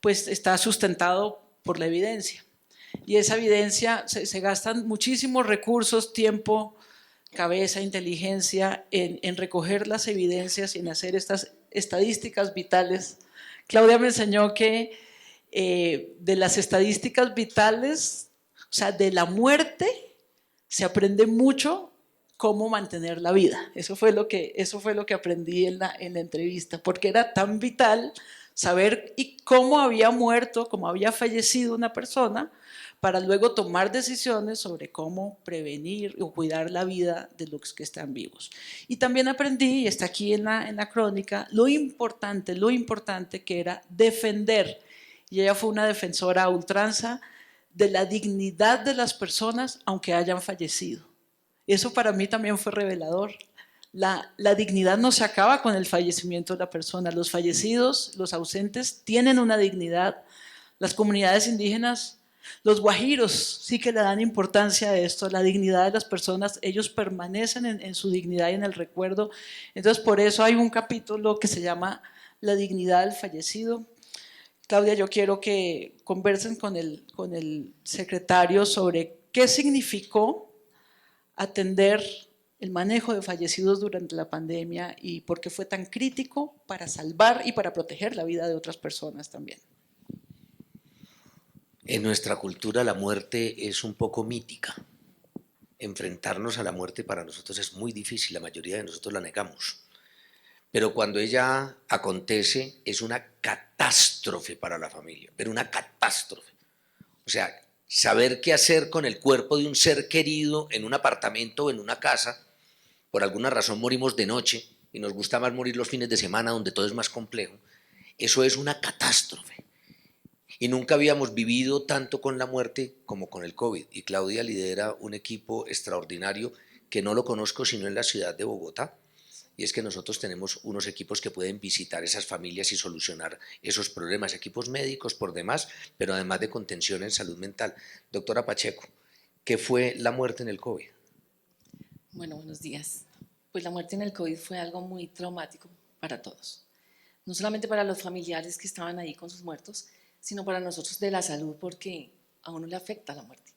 pues está sustentado por la evidencia. Y esa evidencia, se gastan muchísimos recursos, tiempo, cabeza, inteligencia en recoger las evidencias y en hacer estas estadísticas vitales. Claudia me enseñó que de las estadísticas vitales, o sea, de la muerte, se aprende mucho cómo mantener la vida. Eso fue lo que aprendí en la entrevista, porque era tan vital saber cómo había muerto, cómo había fallecido una persona, para luego tomar decisiones sobre cómo prevenir o cuidar la vida de los que están vivos. Y también aprendí, y está aquí en la crónica, lo importante que era defender, y ella fue una defensora a ultranza de la dignidad de las personas aunque hayan fallecido. Eso para mí también fue revelador. La dignidad no se acaba con el fallecimiento de la persona. Los fallecidos, los ausentes, tienen una dignidad. Las comunidades indígenas, los guajiros, sí que le dan importancia a esto, la dignidad de las personas. Ellos permanecen en su dignidad y en el recuerdo. Entonces, por eso hay un capítulo que se llama La dignidad del fallecido. Claudia, yo quiero que conversen con el secretario sobre qué significó atender el manejo de fallecidos durante la pandemia y por qué fue tan crítico para salvar y para proteger la vida de otras personas también. En nuestra cultura la muerte es un poco mítica. Enfrentarnos a la muerte para nosotros es muy difícil, la mayoría de nosotros la negamos. Pero cuando ella acontece es una catástrofe para la familia, pero una catástrofe. O sea, saber qué hacer con el cuerpo de un ser querido en un apartamento o en una casa, por alguna razón morimos de noche y nos gusta más morir los fines de semana donde todo es más complejo, eso es una catástrofe. Y nunca habíamos vivido tanto con la muerte como con el COVID. Y Claudia lidera un equipo extraordinario que no lo conozco sino en la ciudad de Bogotá. Y es que nosotros tenemos unos equipos que pueden visitar esas familias y solucionar esos problemas, equipos médicos por demás, pero además de contención en salud mental. Doctora Pacheco, ¿qué fue la muerte en el COVID? Bueno, buenos días. Pues la muerte en el COVID fue algo muy traumático para todos. No solamente para los familiares que estaban ahí con sus muertos, sino para nosotros de la salud, porque a uno le afecta la muerte.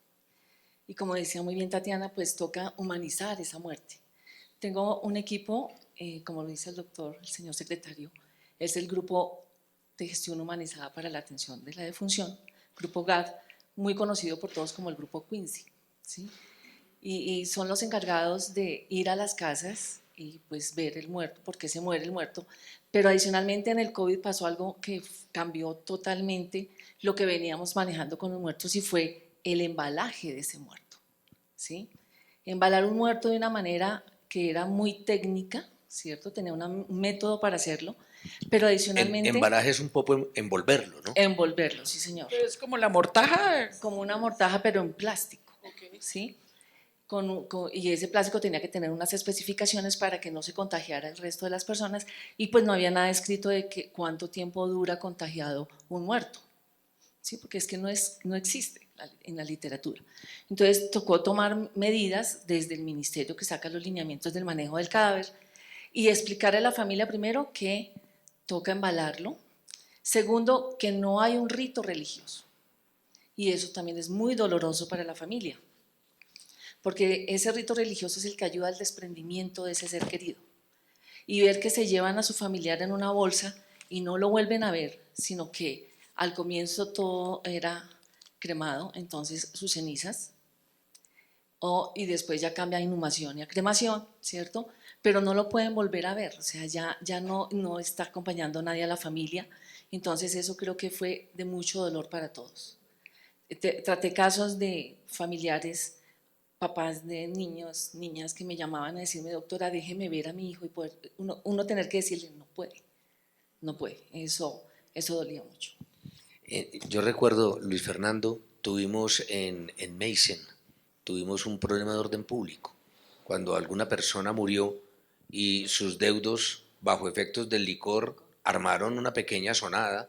Y como decía muy bien Tatiana, pues toca humanizar esa muerte. Tengo un equipo, como lo dice el doctor, el señor secretario, es el Grupo de Gestión Humanizada para la Atención de la Defunción, Grupo GAD, muy conocido por todos como el Grupo Quincy, ¿sí? Y son los encargados de ir a las casas y pues ver el muerto, por qué se muere el muerto, pero adicionalmente en el COVID pasó algo que cambió totalmente lo que veníamos manejando con los muertos y fue el embalaje de ese muerto, ¿sí? Embalar un muerto de una manera que era muy técnica, ¿cierto? Tenía un método para hacerlo, pero adicionalmente… Embalaje es un poco envolverlo, ¿no? Envolverlo, sí señor. Es como la mortaja. Como una mortaja, pero en plástico, ¿sí? Y ese plástico tenía que tener unas especificaciones para que no se contagiara el resto de las personas y pues no había nada escrito de cuánto tiempo dura contagiado un muerto, ¿sí? Porque es que no existe en la literatura. Entonces tocó tomar medidas desde el ministerio que saca los lineamientos del manejo del cadáver y explicarle a la familia primero que toca embalarlo, Segundo, que no hay un rito religioso. Y eso también es muy doloroso para la familia, porque ese rito religioso es el que ayuda al desprendimiento de ese ser querido. Y ver que se llevan a su familiar en una bolsa y no lo vuelven a ver, sino que al comienzo todo era cremado, entonces sus cenizas, y después ya cambia a inhumación y a cremación, ¿cierto? Pero no lo pueden volver a ver, o sea, ya no está acompañando a nadie a la familia, entonces eso creo que fue de mucho dolor para todos. Traté casos de familiares, papás de niños, niñas que me llamaban a decirme, doctora, déjeme ver a mi hijo, y poder, uno tener que decirle, no puede, eso dolía mucho. Yo recuerdo, Luis Fernando, tuvimos en Meissen, tuvimos un problema de orden público, cuando alguna persona murió y sus deudos, bajo efectos del licor, armaron una pequeña sonada,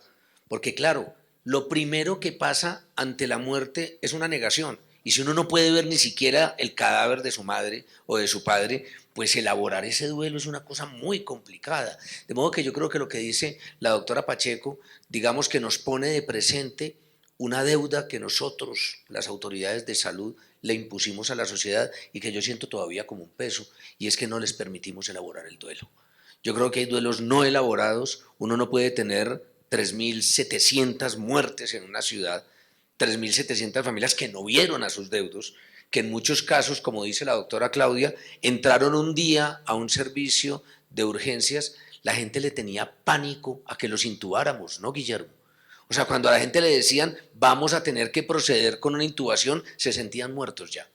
porque claro, lo primero que pasa ante la muerte es una negación, y si uno no puede ver ni siquiera el cadáver de su madre o de su padre, pues elaborar ese duelo es una cosa muy complicada. De modo que yo creo que lo que dice la doctora Pacheco, digamos que nos pone de presente una deuda que nosotros, las autoridades de salud, le impusimos a la sociedad y que yo siento todavía como un peso, y es que no les permitimos elaborar el duelo. Yo creo que hay duelos no elaborados, uno no puede tener 3.700 muertes en una ciudad, 3.700 familias que no vieron a sus deudos, que en muchos casos, como dice la doctora Claudia, entraron un día a un servicio de urgencias, la gente le tenía pánico a que los intubáramos, ¿no, Guillermo? O sea, cuando a la gente le decían, vamos a tener que proceder con una intubación, se sentían muertos ya.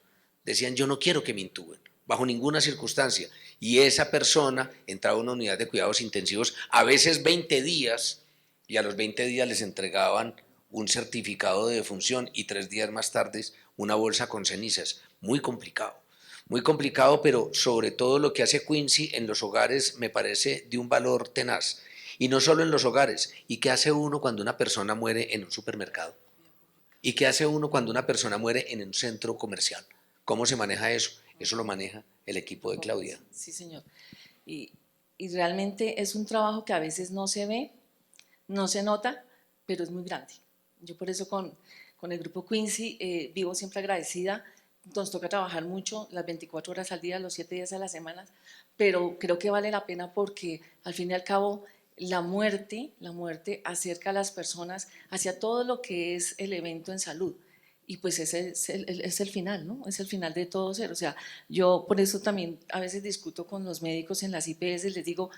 Decían, yo no quiero que me intuben, bajo ninguna circunstancia. Y esa persona entraba a una unidad de cuidados intensivos, a veces 20 días, y a los 20 días les entregaban un certificado de defunción y 3 días más tarde una bolsa con cenizas. Muy complicado, pero sobre todo lo que hace Quincy en los hogares me parece de un valor tenaz. Y no solo en los hogares. ¿Y qué hace uno cuando una persona muere en un supermercado? ¿Y qué hace uno cuando una persona muere en un centro comercial? ¿Cómo se maneja eso? Eso lo maneja el equipo de Claudia. Sí, señor. Y realmente es un trabajo que a veces no se ve, no se nota, pero es muy grande. Yo por eso con el grupo Quincy vivo siempre agradecida. Nos toca trabajar mucho, las 24 horas al día, los 7 días a la semana, pero creo que vale la pena porque al fin y al cabo la muerte acerca a las personas hacia todo lo que es el evento en salud. Y pues ese es el final, ¿no? Es el final de todo ser. O sea, yo por eso también a veces discuto con los médicos en las IPS, les digo,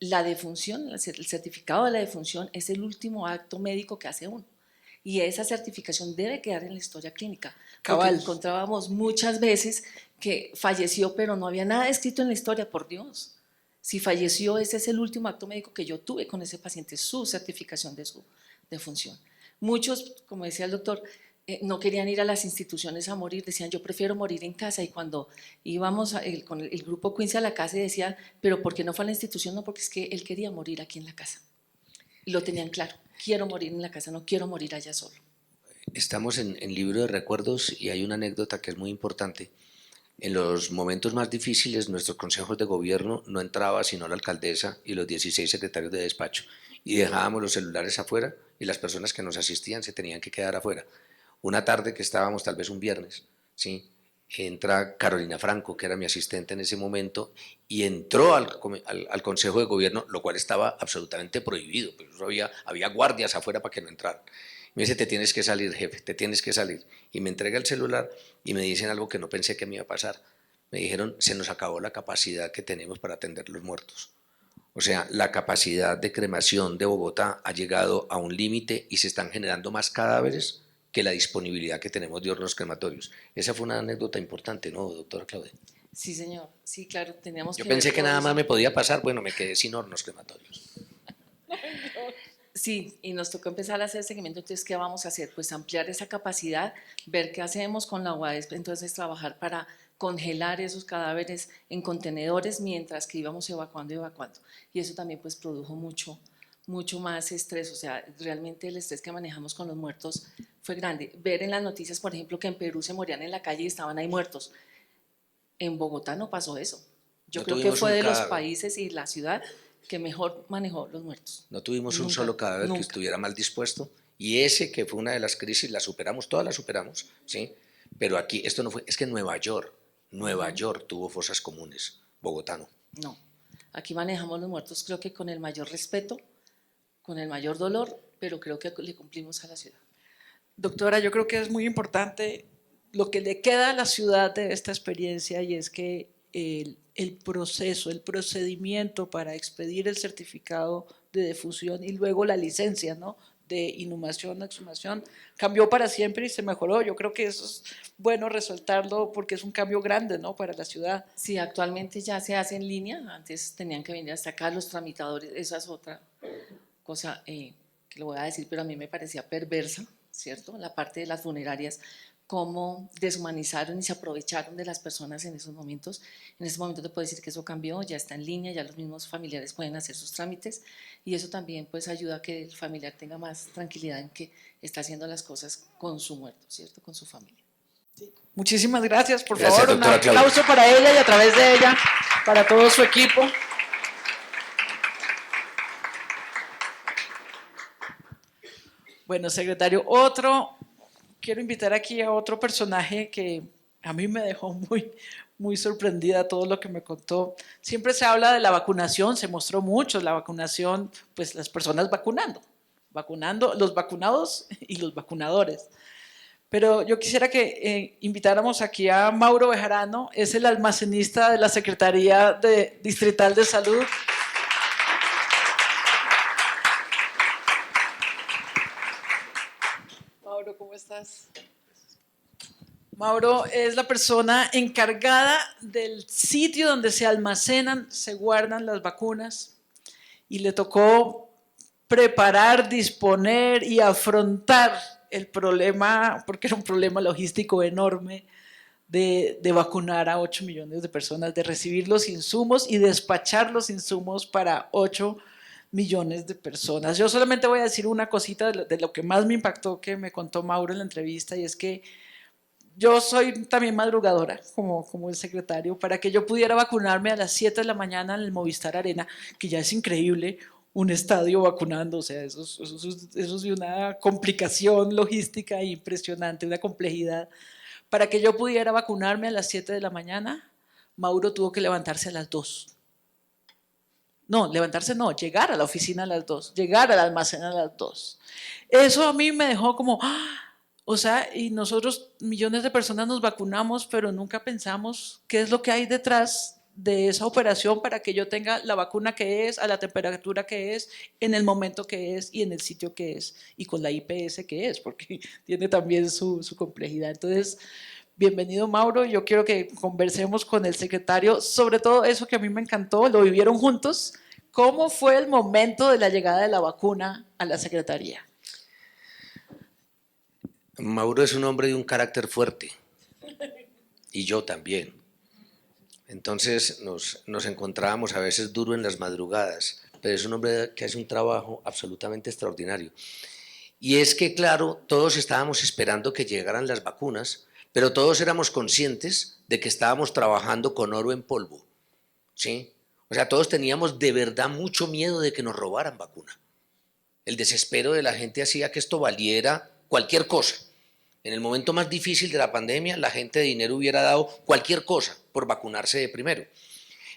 la defunción, el certificado de la defunción es el último acto médico que hace uno. Y esa certificación debe quedar en la historia clínica. Porque encontrábamos muchas veces que falleció, pero no había nada escrito en la historia, por Dios. Si falleció, ese es el último acto médico que yo tuve con ese paciente, su certificación de su defunción. Muchos, como decía el doctor, no querían ir a las instituciones a morir, decían yo prefiero morir en casa, y cuando íbamos con el grupo Quincy a la casa y decían, pero ¿por qué no fue a la institución? No, porque es que él quería morir aquí en la casa. Y lo tenían claro, quiero morir en la casa, no quiero morir allá solo. Estamos en libro de recuerdos y hay una anécdota que es muy importante. En los momentos más difíciles, nuestros consejos de gobierno no entraba sino la alcaldesa y los 16 secretarios de despacho, y dejábamos los celulares afuera y las personas que nos asistían se tenían que quedar afuera. Una tarde que estábamos, tal vez un viernes, ¿sí?, entra Carolina Franco, que era mi asistente en ese momento, y entró al Consejo de Gobierno, lo cual estaba absolutamente prohibido, pues había guardias afuera para que no entraran. Me dice, te tienes que salir, jefe, te tienes que salir. Y me entrega el celular y me dicen algo que no pensé que me iba a pasar. Me dijeron, se nos acabó la capacidad que tenemos para atender los muertos. O sea, la capacidad de cremación de Bogotá ha llegado a un límite y se están generando más cadáveres que la disponibilidad que tenemos de hornos crematorios. Esa fue una anécdota importante, ¿no, doctora Claudia? Sí, señor. Sí, claro, teníamos Yo que pensé ver que todo nada eso. más me podía pasar, bueno, me quedé sin hornos crematorios. Sí, y nos tocó empezar a hacer seguimiento. Entonces, ¿qué vamos a hacer? Pues ampliar esa capacidad, ver qué hacemos con la UAS, entonces trabajar para congelar esos cadáveres en contenedores mientras que íbamos evacuando. Y eso también pues produjo mucho más estrés. O sea, realmente el estrés que manejamos con los muertos fue grande. Ver en las noticias, por ejemplo, que en Perú se morían en la calle y estaban ahí muertos. En Bogotá no pasó eso. Yo No creo que tuvimos fue un de los carro. países y la ciudad que mejor manejó los muertos. No tuvimos un Nunca, solo cadáver nunca. que estuviera mal dispuesto, y ese que fue una de las crisis, la superamos, todas las superamos, ¿sí? Pero aquí esto no fue, es que Nueva York tuvo fosas comunes, Bogotá no. No, aquí manejamos los muertos creo que con el mayor respeto, con el mayor dolor, pero creo que le cumplimos a la ciudad. Doctora, yo creo que es muy importante lo que le queda a la ciudad de esta experiencia, y es que el proceso, el procedimiento para expedir el certificado de defunción y luego la licencia, ¿no?, de inhumación, exhumación, cambió para siempre y se mejoró. Yo creo que eso es bueno resaltarlo porque es un cambio grande, ¿no?, para la ciudad. Sí, actualmente ya se hace en línea, antes tenían que venir hasta acá los tramitadores, esa es otra cosa que lo voy a decir, pero a mí me parecía perversa, ¿cierto? La parte de las funerarias, cómo deshumanizaron y se aprovecharon de las personas en esos momentos. En ese momento te puedo decir que eso cambió, ya está en línea, ya los mismos familiares pueden hacer sus trámites y eso también pues ayuda a que el familiar tenga más tranquilidad en que está haciendo las cosas con su muerto, ¿cierto? Con su familia. Muchísimas gracias, por Gracias, favor, un doctora Claudia. aplauso para ella y a través de ella, para todo su equipo. Bueno, secretario, quiero invitar aquí a otro personaje que a mí me dejó muy sorprendida todo lo que me contó. Siempre se habla de la vacunación, se mostró mucho la vacunación, pues las personas vacunando, los vacunados y los vacunadores. Pero yo quisiera que invitáramos aquí a Mauro Bejarano, es el almacenista de la Secretaría Distrital de Salud. Mauro, ¿cómo estás? Mauro es la persona encargada del sitio donde se almacenan, se guardan las vacunas, y le tocó preparar, disponer y afrontar el problema, porque era un problema logístico enorme, de vacunar a 8 millones de personas, de recibir los insumos y despachar los insumos para 8 millones de personas. Yo solamente voy a decir una cosita de lo que más me impactó que me contó Mauro en la entrevista, y es que yo soy también madrugadora, como el secretario, para que yo pudiera vacunarme a las 7 de la mañana en el Movistar Arena, que ya es increíble, un estadio vacunando, o sea, eso es de una complicación logística impresionante, una complejidad. Para que yo pudiera vacunarme a las 7 de la mañana, Mauro tuvo que levantarse a las 2. No, levantarse no, llegar a la oficina a las 2, llegar al almacén a las 2. Eso a mí me dejó como, o sea, y nosotros millones de personas nos vacunamos, pero nunca pensamos qué es lo que hay detrás de esa operación para que yo tenga la vacuna que es, a la temperatura que es, en el momento que es y en el sitio que es, y con la IPS que es, porque tiene también su complejidad. Entonces, bienvenido Mauro, yo quiero que conversemos con el secretario sobre todo eso que a mí me encantó, lo vivieron juntos. ¿Cómo fue el momento de la llegada de la vacuna a la Secretaría? Mauro es un hombre de un carácter fuerte, y yo también. Entonces nos encontrábamos a veces duro en las madrugadas, pero es un hombre que hace un trabajo absolutamente extraordinario. Y es que, claro, todos estábamos esperando que llegaran las vacunas, pero todos éramos conscientes de que estábamos trabajando con oro en polvo, ¿sí? O sea, todos teníamos de verdad mucho miedo de que nos robaran vacuna. El desespero de la gente hacía que esto valiera cualquier cosa. En el momento más difícil de la pandemia, la gente de dinero hubiera dado cualquier cosa por vacunarse de primero.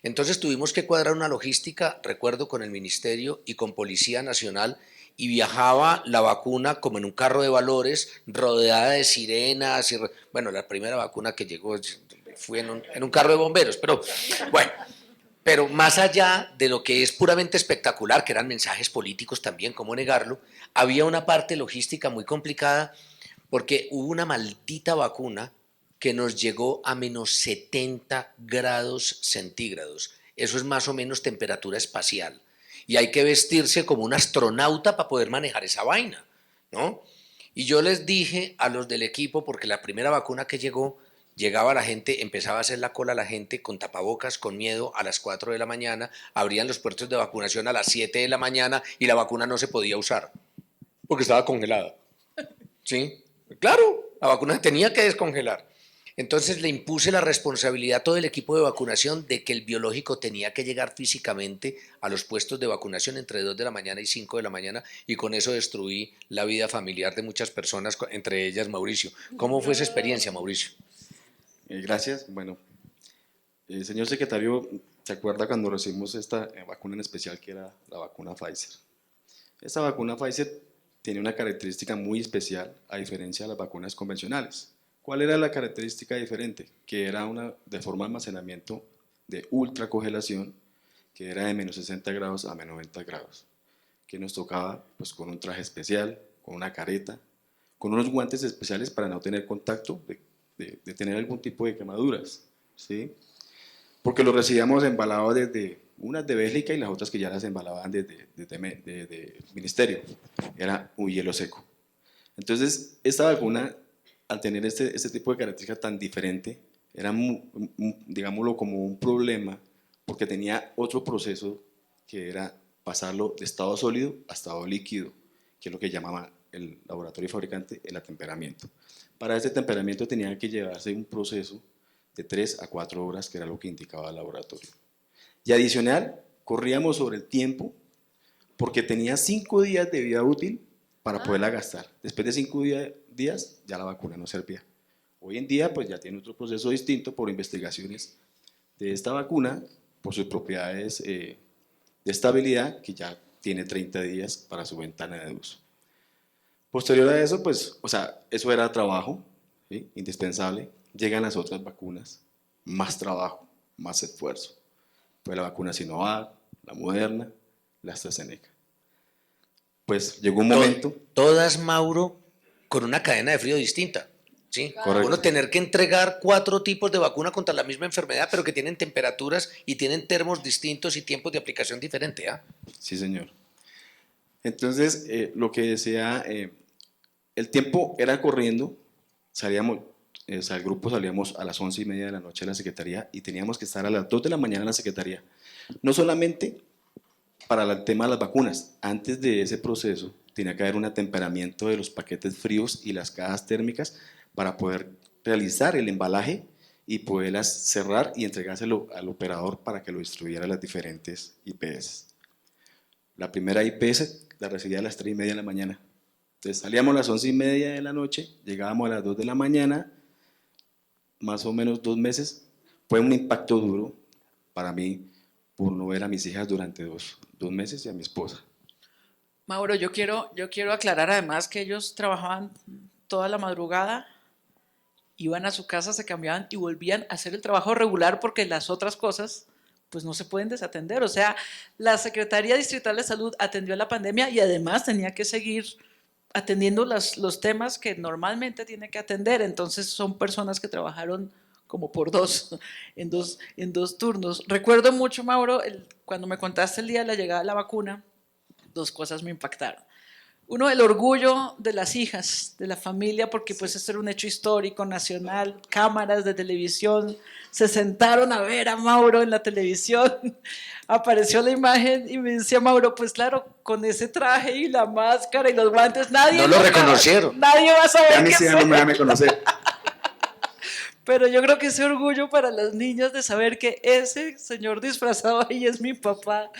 Entonces tuvimos que cuadrar una logística, recuerdo, con el Ministerio y con Policía Nacional, y viajaba la vacuna como en un carro de valores, rodeada de sirenas. Bueno, la primera vacuna que llegó fue en un carro de bomberos, pero bueno. Pero más allá de lo que es puramente espectacular, que eran mensajes políticos también, cómo negarlo, había una parte logística muy complicada, porque hubo una maldita vacuna que nos llegó a menos 70 grados centígrados. Eso es más o menos temperatura espacial. Y hay que vestirse como un astronauta para poder manejar esa vaina, ¿no? Y yo les dije a los del equipo, porque la primera vacuna que llegaba la gente, empezaba a hacer la cola la gente con tapabocas, con miedo, a las 4 de la mañana, abrían los puestos de vacunación a las 7 de la mañana y la vacuna no se podía usar, porque estaba congelada, ¿sí? Claro, la vacuna tenía que descongelar. Entonces le impuse la responsabilidad a todo el equipo de vacunación de que el biológico tenía que llegar físicamente a los puestos de vacunación entre 2 de la mañana y 5 de la mañana, y con eso destruí la vida familiar de muchas personas, entre ellas Mauricio. ¿Cómo fue esa experiencia, Mauricio? Gracias. Bueno, señor secretario, ¿se acuerda cuando recibimos esta vacuna en especial, que era la vacuna Pfizer? Esta vacuna Pfizer tiene una característica muy especial a diferencia de las vacunas convencionales. ¿Cuál era la característica diferente? Que era una de forma de almacenamiento de ultracongelación, que era de menos 60 grados a menos 90 grados, que nos tocaba pues con un traje especial, con una careta, con unos guantes especiales para no tener contacto, de tener algún tipo de quemaduras, ¿sí? Porque lo recibíamos embalados desde unas de Bélgica y las otras que ya las embalaban desde ministerio, era un hielo seco. Entonces, esta vacuna, al tener este tipo de características tan diferente, era, digámoslo, como un problema, porque tenía otro proceso que era pasarlo de estado sólido a estado líquido, que es lo que llamaba el laboratorio fabricante el atemperamiento. Para ese temperamiento tenía que llevarse un proceso de 3 a 4 horas, que era lo que indicaba el laboratorio. Y adicional, corríamos sobre el tiempo, porque tenía 5 días de vida útil para poderla gastar. Después de 5 días, ya la vacuna no servía. Hoy en día, pues ya tiene otro proceso distinto por investigaciones de esta vacuna, por sus propiedades de estabilidad, que ya tiene 30 días para su ventana de uso. Posterior a eso, pues, o sea, eso era trabajo, ¿sí? Indispensable. Llegan las otras vacunas, más trabajo, más esfuerzo. Fue la vacuna Sinovac, la Moderna, la AstraZeneca. Pues llegó un momento... Todas, Mauro, con una cadena de frío distinta. ¿Sí? Correcto. Uno tener que entregar 4 tipos de vacuna contra la misma enfermedad, pero que tienen temperaturas y tienen termos distintos y tiempos de aplicación diferentes. ¿Ah? Sí, señor. Entonces, lo que decía, el tiempo era corriendo, salíamos, o sea, el grupo salíamos a las 11:30 de la noche a la secretaría y teníamos que estar a las 2 de la mañana en la secretaría. No solamente para el tema de las vacunas, antes de ese proceso tenía que haber un atemperamiento de los paquetes fríos y las cajas térmicas para poder realizar el embalaje y poderlas cerrar y entregárselo al operador para que lo distribuyera a las diferentes IPS. La primera IPS la recibía a las 3:30 de la mañana. Entonces salíamos a las 11:30 de la noche, llegábamos a las 2 de la mañana, más o menos 2 meses. Fue un impacto duro para mí por no ver a mis hijas durante dos meses y a mi esposa. Mauro, yo quiero aclarar además que ellos trabajaban toda la madrugada, iban a su casa, se cambiaban y volvían a hacer el trabajo regular porque las otras cosas pues no se pueden desatender. O sea, la Secretaría Distrital de Salud atendió la pandemia y además tenía que seguir atendiendo los temas que normalmente tiene que atender. Entonces son personas que trabajaron como por en dos turnos. Recuerdo mucho, Mauro, cuando me contaste el día de la llegada de la vacuna, 2 cosas me impactaron. Uno, el orgullo de las hijas, de la familia, porque pues esto era un hecho histórico, nacional, cámaras de televisión se sentaron a ver a Mauro en la televisión, apareció la imagen y me decía Mauro, pues claro, con ese traje y la máscara y los guantes, nadie No lo reconocieron. Nadie va a saber Ya mis qué hijas no me van a conocer. Pero yo creo que ese orgullo para las niñas de saber que ese señor disfrazado ahí es mi papá,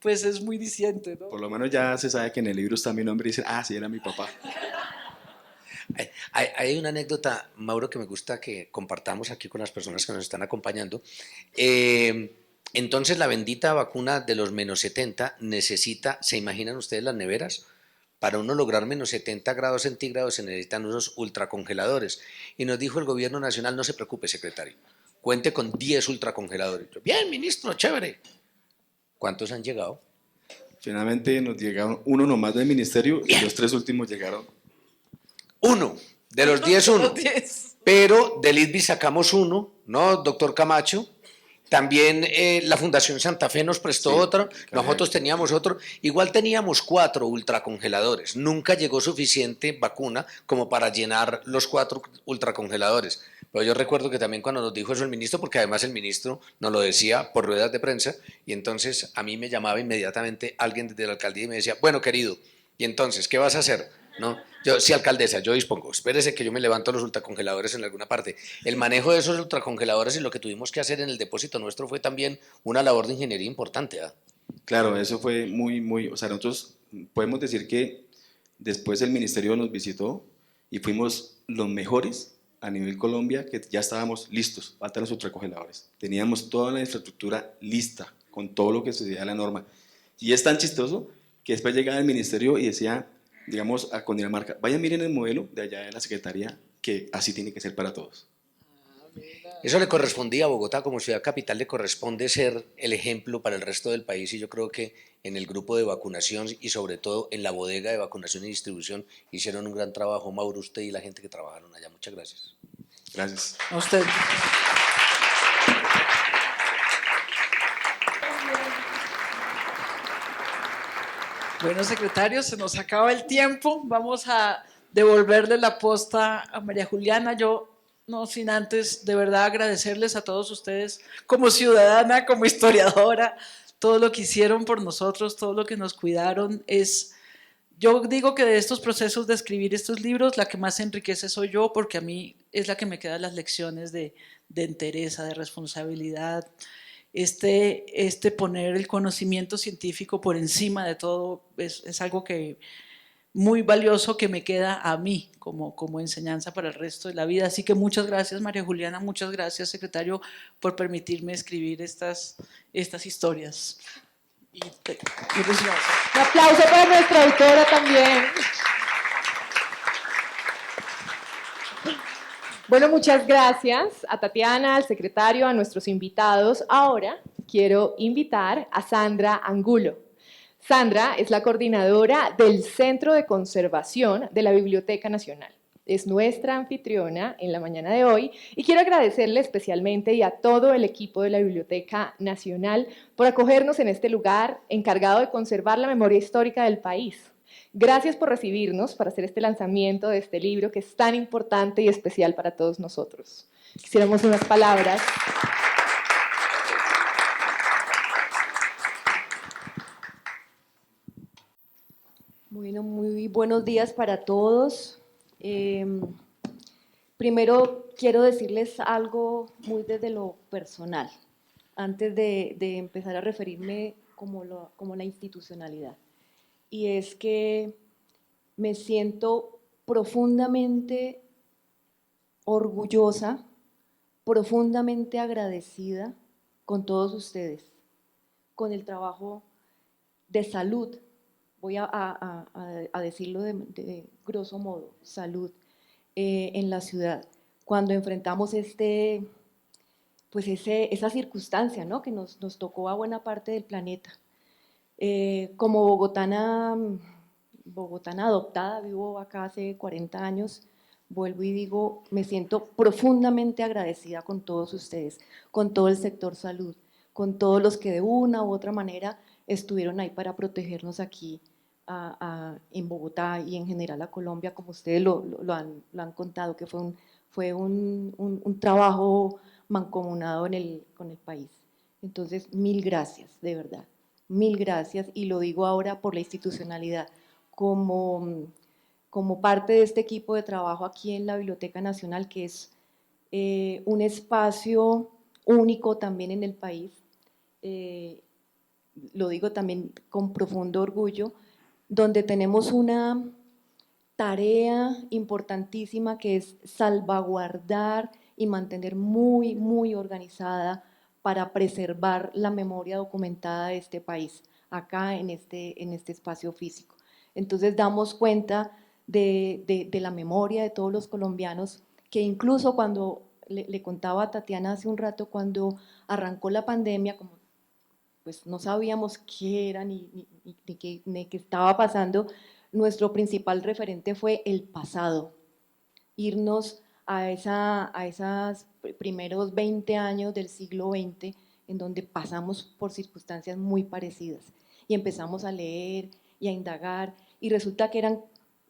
pues es muy diciente, ¿no? Por lo menos ya se sabe que en el libro está mi nombre y dicen, ah, sí, era mi papá. Hay una anécdota, Mauro, que me gusta que compartamos aquí con las personas que nos están acompañando. Entonces la bendita vacuna de los menos 70 necesita, ¿se imaginan ustedes las neveras? Para uno lograr menos 70 grados centígrados se necesitan unos ultracongeladores. Y nos dijo el gobierno nacional, no se preocupe, secretario, cuente con 10 ultracongeladores. Bien, ministro, chévere. ¿Cuántos han llegado? Finalmente nos llegaron 1 nomás del ministerio y los 3 últimos llegaron. 1, de los 10, 1. 10. Pero del IDVI sacamos 1, ¿no, doctor Camacho? También la Fundación Santa Fe nos prestó otro, nosotros teníamos otro, igual teníamos 4 ultracongeladores, nunca llegó suficiente vacuna como para llenar los 4 ultracongeladores. Pero yo recuerdo que también cuando nos dijo eso el ministro, porque además el ministro nos lo decía por ruedas de prensa, y entonces a mí me llamaba inmediatamente alguien desde la alcaldía y me decía, bueno querido, ¿y entonces qué vas a hacer? No, yo sí, alcaldesa, yo dispongo. Espérese que yo me levanto los ultracongeladores en alguna parte. El manejo de esos ultracongeladores y lo que tuvimos que hacer en el depósito nuestro fue también una labor de ingeniería importante. ¿Ah? Claro, eso fue o sea, nosotros podemos decir que después el ministerio nos visitó y fuimos los mejores a nivel Colombia, que ya estábamos listos, faltan los ultracongeladores. Teníamos toda la infraestructura lista, con todo lo que sucedía la norma. Y es tan chistoso que después llegaba el ministerio y decía, digamos, a Cundinamarca, vayan miren el modelo de allá de la Secretaría, que así tiene que ser para todos. Eso le correspondía a Bogotá, como ciudad capital le corresponde ser el ejemplo para el resto del país, y yo creo que en el grupo de vacunación y sobre todo en la bodega de vacunación y distribución hicieron un gran trabajo, Mauro, usted y la gente que trabajaron allá. Muchas gracias. Gracias. A usted. Bueno, secretario, se nos acaba el tiempo. Vamos a devolverle la posta a María Juliana. Yo, no sin antes, de verdad, agradecerles a todos ustedes como ciudadana, como historiadora, todo lo que hicieron por nosotros, todo lo que nos cuidaron. Yo digo que de estos procesos de escribir estos libros, la que más enriquece soy yo, porque a mí es la que me quedan las lecciones de entereza, de responsabilidad, poner el conocimiento científico por encima de todo es algo que muy valioso que me queda a mí como enseñanza para el resto de la vida. Así que muchas gracias, María Juliana, muchas gracias, secretario, por permitirme escribir estas historias. Muchas gracias. Un aplauso para nuestra autora también. Bueno, muchas gracias a Tatiana, al secretario, a nuestros invitados. Ahora quiero invitar a Sandra Angulo. Sandra es la coordinadora del Centro de Conservación de la Biblioteca Nacional. Es nuestra anfitriona en la mañana de hoy y quiero agradecerle especialmente y a todo el equipo de la Biblioteca Nacional por acogernos en este lugar encargado de conservar la memoria histórica del país. Gracias por recibirnos para hacer este lanzamiento de este libro que es tan importante y especial para todos nosotros. Quisiéramos unas palabras. Bueno, muy buenos días para todos. Primero quiero decirles algo muy desde lo personal, antes de empezar a referirme como la institucionalidad. Y es que me siento profundamente orgullosa, profundamente agradecida con todos ustedes, con el trabajo de salud. Voy a decirlo de grosso modo, salud en la ciudad. Cuando enfrentamos esa circunstancia, ¿no?, que nos tocó a buena parte del planeta. Como bogotana adoptada, vivo acá hace 40 años, vuelvo y digo, me siento profundamente agradecida con todos ustedes, con todo el sector salud, con todos los que de una u otra manera estuvieron ahí para protegernos aquí en Bogotá y en general a Colombia, como ustedes lo han contado, que fue un trabajo mancomunado con el país. Entonces, mil gracias, de verdad, mil gracias, y lo digo ahora por la institucionalidad, como parte de este equipo de trabajo aquí en la Biblioteca Nacional, que es un espacio único también en el país, lo digo también con profundo orgullo, donde tenemos una tarea importantísima que es salvaguardar y mantener muy, muy organizada para preservar la memoria documentada de este país, acá en este espacio físico. Entonces damos cuenta de la memoria de todos los colombianos, que incluso cuando le contaba a Tatiana hace un rato, cuando arrancó la pandemia, como pues no sabíamos qué era ni qué estaba pasando, nuestro principal referente fue el pasado, irnos a esos primeros 20 años del siglo XX, en donde pasamos por circunstancias muy parecidas, y empezamos a leer y a indagar, y resulta que eran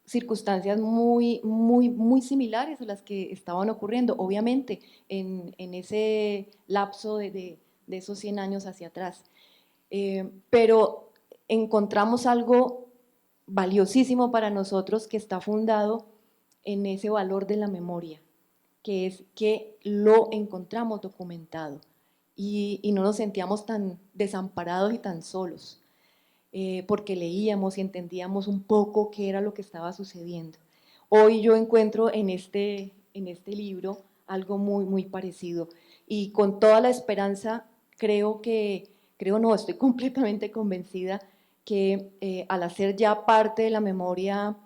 circunstancias muy, muy, muy similares a las que estaban ocurriendo, obviamente, en ese lapso de esos 100 años hacia atrás. Pero encontramos algo valiosísimo para nosotros que está fundado en ese valor de la memoria, que es que lo encontramos documentado y no nos sentíamos tan desamparados y tan solos, porque leíamos y entendíamos un poco qué era lo que estaba sucediendo. Hoy yo encuentro en este libro algo muy, muy parecido y con toda la esperanza estoy completamente convencida que al hacer ya parte de la memoria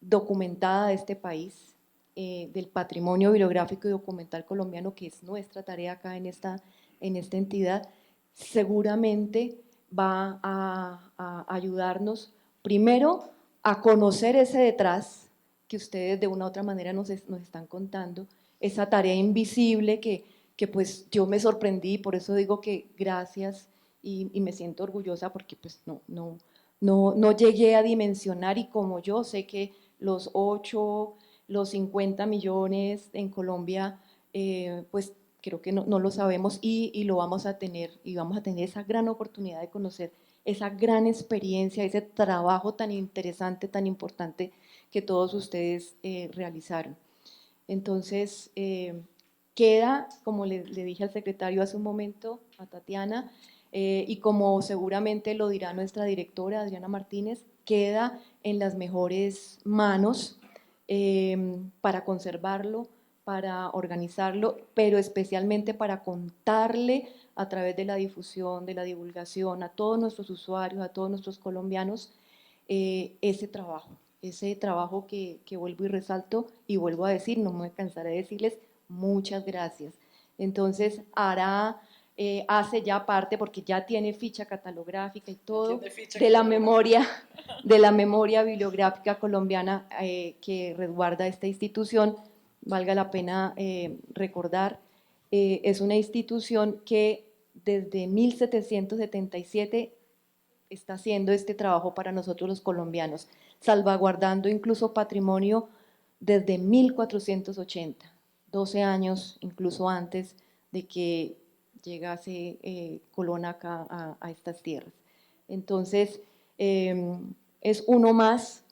documentada de este país, del patrimonio bibliográfico y documental colombiano, que es nuestra tarea acá en esta entidad, seguramente va a ayudarnos primero a conocer ese detrás que ustedes de una u otra manera nos están contando, esa tarea invisible que pues yo me sorprendí, por eso digo que gracias y me siento orgullosa porque pues no llegué a dimensionar, y como yo sé que los 8, los 50 millones en Colombia, pues creo que no lo sabemos y lo vamos a tener, y vamos a tener esa gran oportunidad de conocer esa gran experiencia, ese trabajo tan interesante, tan importante que todos ustedes realizaron. Entonces, queda, como le dije al secretario hace un momento, a Tatiana, y como seguramente lo dirá nuestra directora, Adriana Martínez, queda en las mejores manos para conservarlo, para organizarlo, pero especialmente para contarle a través de la difusión, de la divulgación, a todos nuestros usuarios, a todos nuestros colombianos, ese trabajo que vuelvo y resalto y vuelvo a decir, no me cansaré de decirles muchas gracias. Entonces, hace ya parte, porque ya tiene ficha catalográfica y todo, de la memoria bibliográfica colombiana que resguarda esta institución. Valga la pena recordar, es una institución que desde 1777 está haciendo este trabajo para nosotros los colombianos, salvaguardando incluso patrimonio desde 1480, 12 años incluso antes de que llegase Colón acá a estas tierras. Entonces, es uno más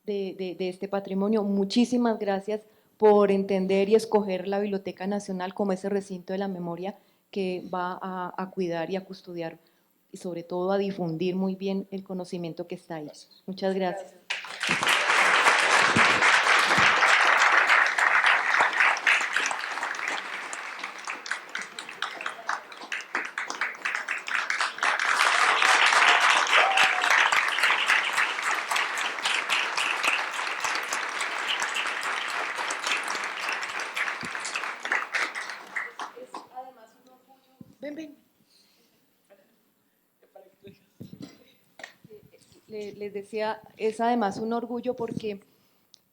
de este patrimonio. Muchísimas gracias por entender y escoger la Biblioteca Nacional como ese recinto de la memoria que va a cuidar y a custodiar y sobre todo a difundir muy bien el conocimiento que está ahí. Muchas gracias. Ven. Les decía, es además un orgullo porque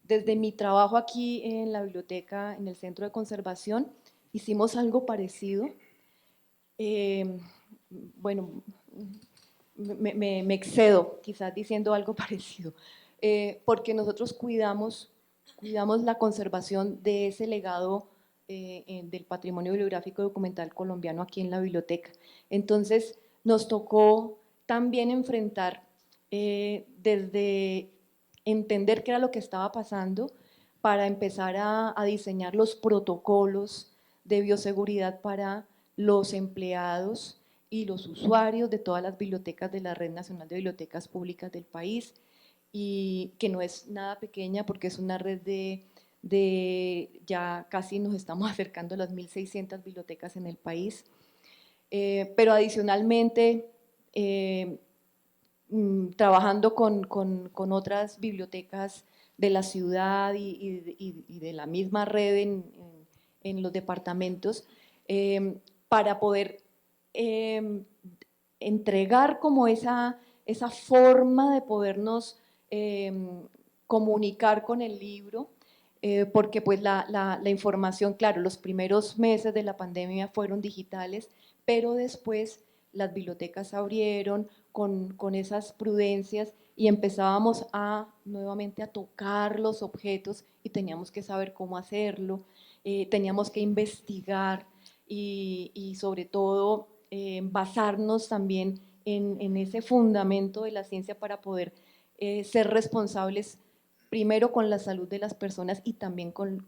desde mi trabajo aquí en la biblioteca, en el Centro de Conservación, hicimos algo parecido. Bueno, me excedo quizás diciendo algo parecido, porque nosotros cuidamos la conservación de ese legado del patrimonio bibliográfico y documental colombiano aquí en la biblioteca. Entonces, nos tocó también enfrentar desde entender qué era lo que estaba pasando para empezar a diseñar los protocolos de bioseguridad para los empleados y los usuarios de todas las bibliotecas de la Red Nacional de Bibliotecas Públicas del país, y que no es nada pequeña porque es una red ya casi nos estamos acercando a las 1.600 bibliotecas en el país, pero adicionalmente trabajando con otras bibliotecas de la ciudad y de la misma red en los departamentos, para poder entregar como esa forma de podernos comunicar con el libro, porque pues la información, claro, los primeros meses de la pandemia fueron digitales, pero después las bibliotecas abrieron con esas prudencias y empezábamos nuevamente a tocar los objetos y teníamos que saber cómo hacerlo, teníamos que investigar y sobre todo basarnos también en ese fundamento de la ciencia para poder ser responsables primero con la salud de las personas y también con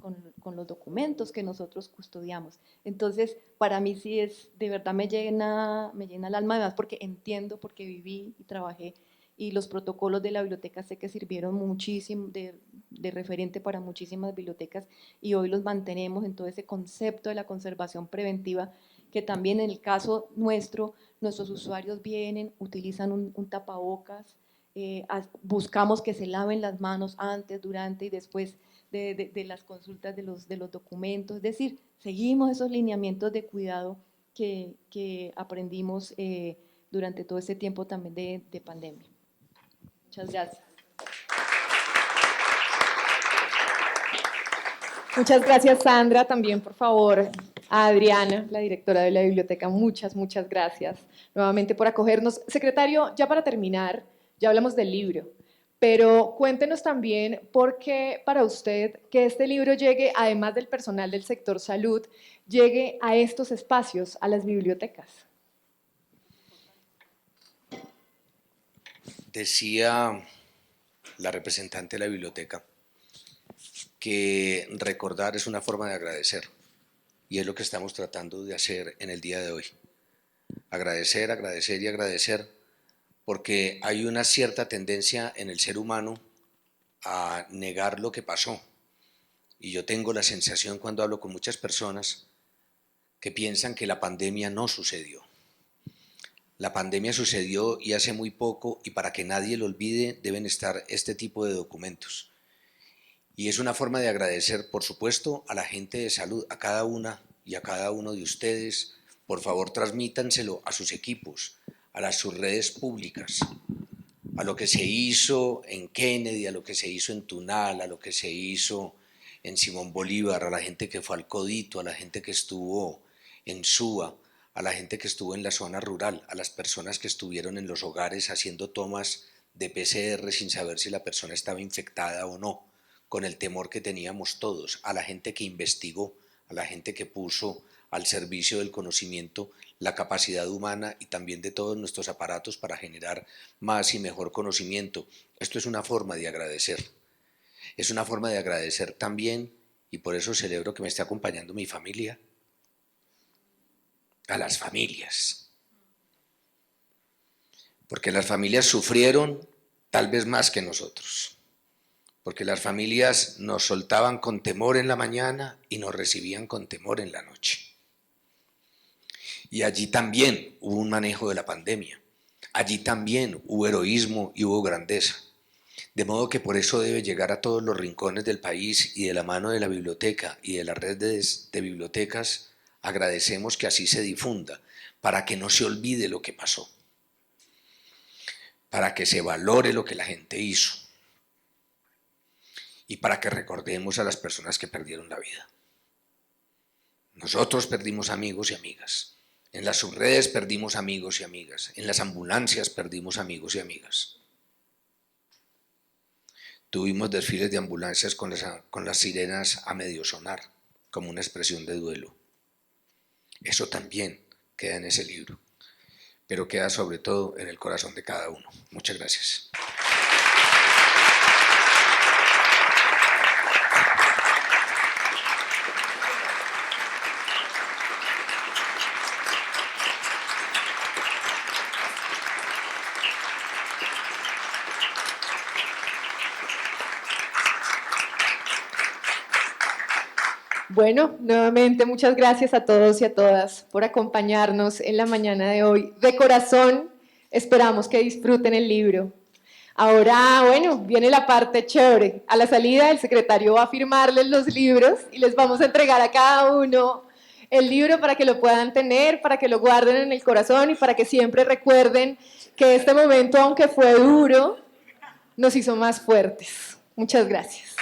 los documentos que nosotros custodiamos. Entonces, para mí sí es, de verdad me llena el alma, además porque entiendo, porque viví y trabajé, y los protocolos de la biblioteca sé que sirvieron muchísimo de referente para muchísimas bibliotecas, y hoy los mantenemos en todo ese concepto de la conservación preventiva, que también en el caso nuestro, nuestros usuarios vienen, utilizan un tapabocas, buscamos que se laven las manos antes, durante y después de las consultas de los documentos, es decir, seguimos esos lineamientos de cuidado que aprendimos durante todo este tiempo también de pandemia. Muchas gracias. Muchas gracias, Sandra. También, por favor, a Adriana, la directora de la biblioteca, muchas gracias nuevamente por acogernos. Secretario, ya para terminar, ya hablamos del libro, pero cuéntenos también por qué para usted que este libro llegue, además del personal del sector salud, llegue a estos espacios, a las bibliotecas. Decía la representante de la biblioteca que recordar es una forma de agradecer, y es lo que estamos tratando de hacer en el día de hoy. Agradecer, agradecer y agradecer, porque hay una cierta tendencia en el ser humano a negar lo que pasó. Y yo tengo la sensación cuando hablo con muchas personas que piensan que la pandemia no sucedió. La pandemia sucedió y hace muy poco, y para que nadie lo olvide deben estar este tipo de documentos. Y es una forma de agradecer, por supuesto, a la gente de salud, a cada una y a cada uno de ustedes. Por favor, transmítanselo a sus equipos, a sus redes públicas, a lo que se hizo en Kennedy, a lo que se hizo en Tunal, a lo que se hizo en Simón Bolívar, a la gente que fue al Codito, a la gente que estuvo en Suba, a la gente que estuvo en la zona rural, a las personas que estuvieron en los hogares haciendo tomas de PCR sin saber si la persona estaba infectada o no, con el temor que teníamos todos, a la gente que investigó, a la gente que puso al servicio del conocimiento la capacidad humana y también de todos nuestros aparatos para generar más y mejor conocimiento. Esto es una forma de agradecer. Es una forma de agradecer también, y por eso celebro que me esté acompañando mi familia, a las familias. Porque las familias sufrieron tal vez más que nosotros. Porque las familias nos soltaban con temor en la mañana y nos recibían con temor en la noche. Y allí también hubo un manejo de la pandemia. Allí también hubo heroísmo y hubo grandeza. De modo que por eso debe llegar a todos los rincones del país, y de la mano de la biblioteca y de la red de bibliotecas, agradecemos que así se difunda, para que no se olvide lo que pasó, para que se valore lo que la gente hizo y para que recordemos a las personas que perdieron la vida. Nosotros perdimos amigos y amigas, en las subredes perdimos amigos y amigas, en las ambulancias perdimos amigos y amigas. Tuvimos desfiles de ambulancias con las sirenas a medio sonar, como una expresión de duelo. Eso también queda en ese libro, pero queda sobre todo en el corazón de cada uno. Muchas gracias. Bueno, nuevamente muchas gracias a todos y a todas por acompañarnos en la mañana de hoy. De corazón, esperamos que disfruten el libro. Ahora, bueno, viene la parte chévere. A la salida, el secretario va a firmarles los libros y les vamos a entregar a cada uno el libro para que lo puedan tener, para que lo guarden en el corazón y para que siempre recuerden que este momento, aunque fue duro, nos hizo más fuertes. Muchas gracias.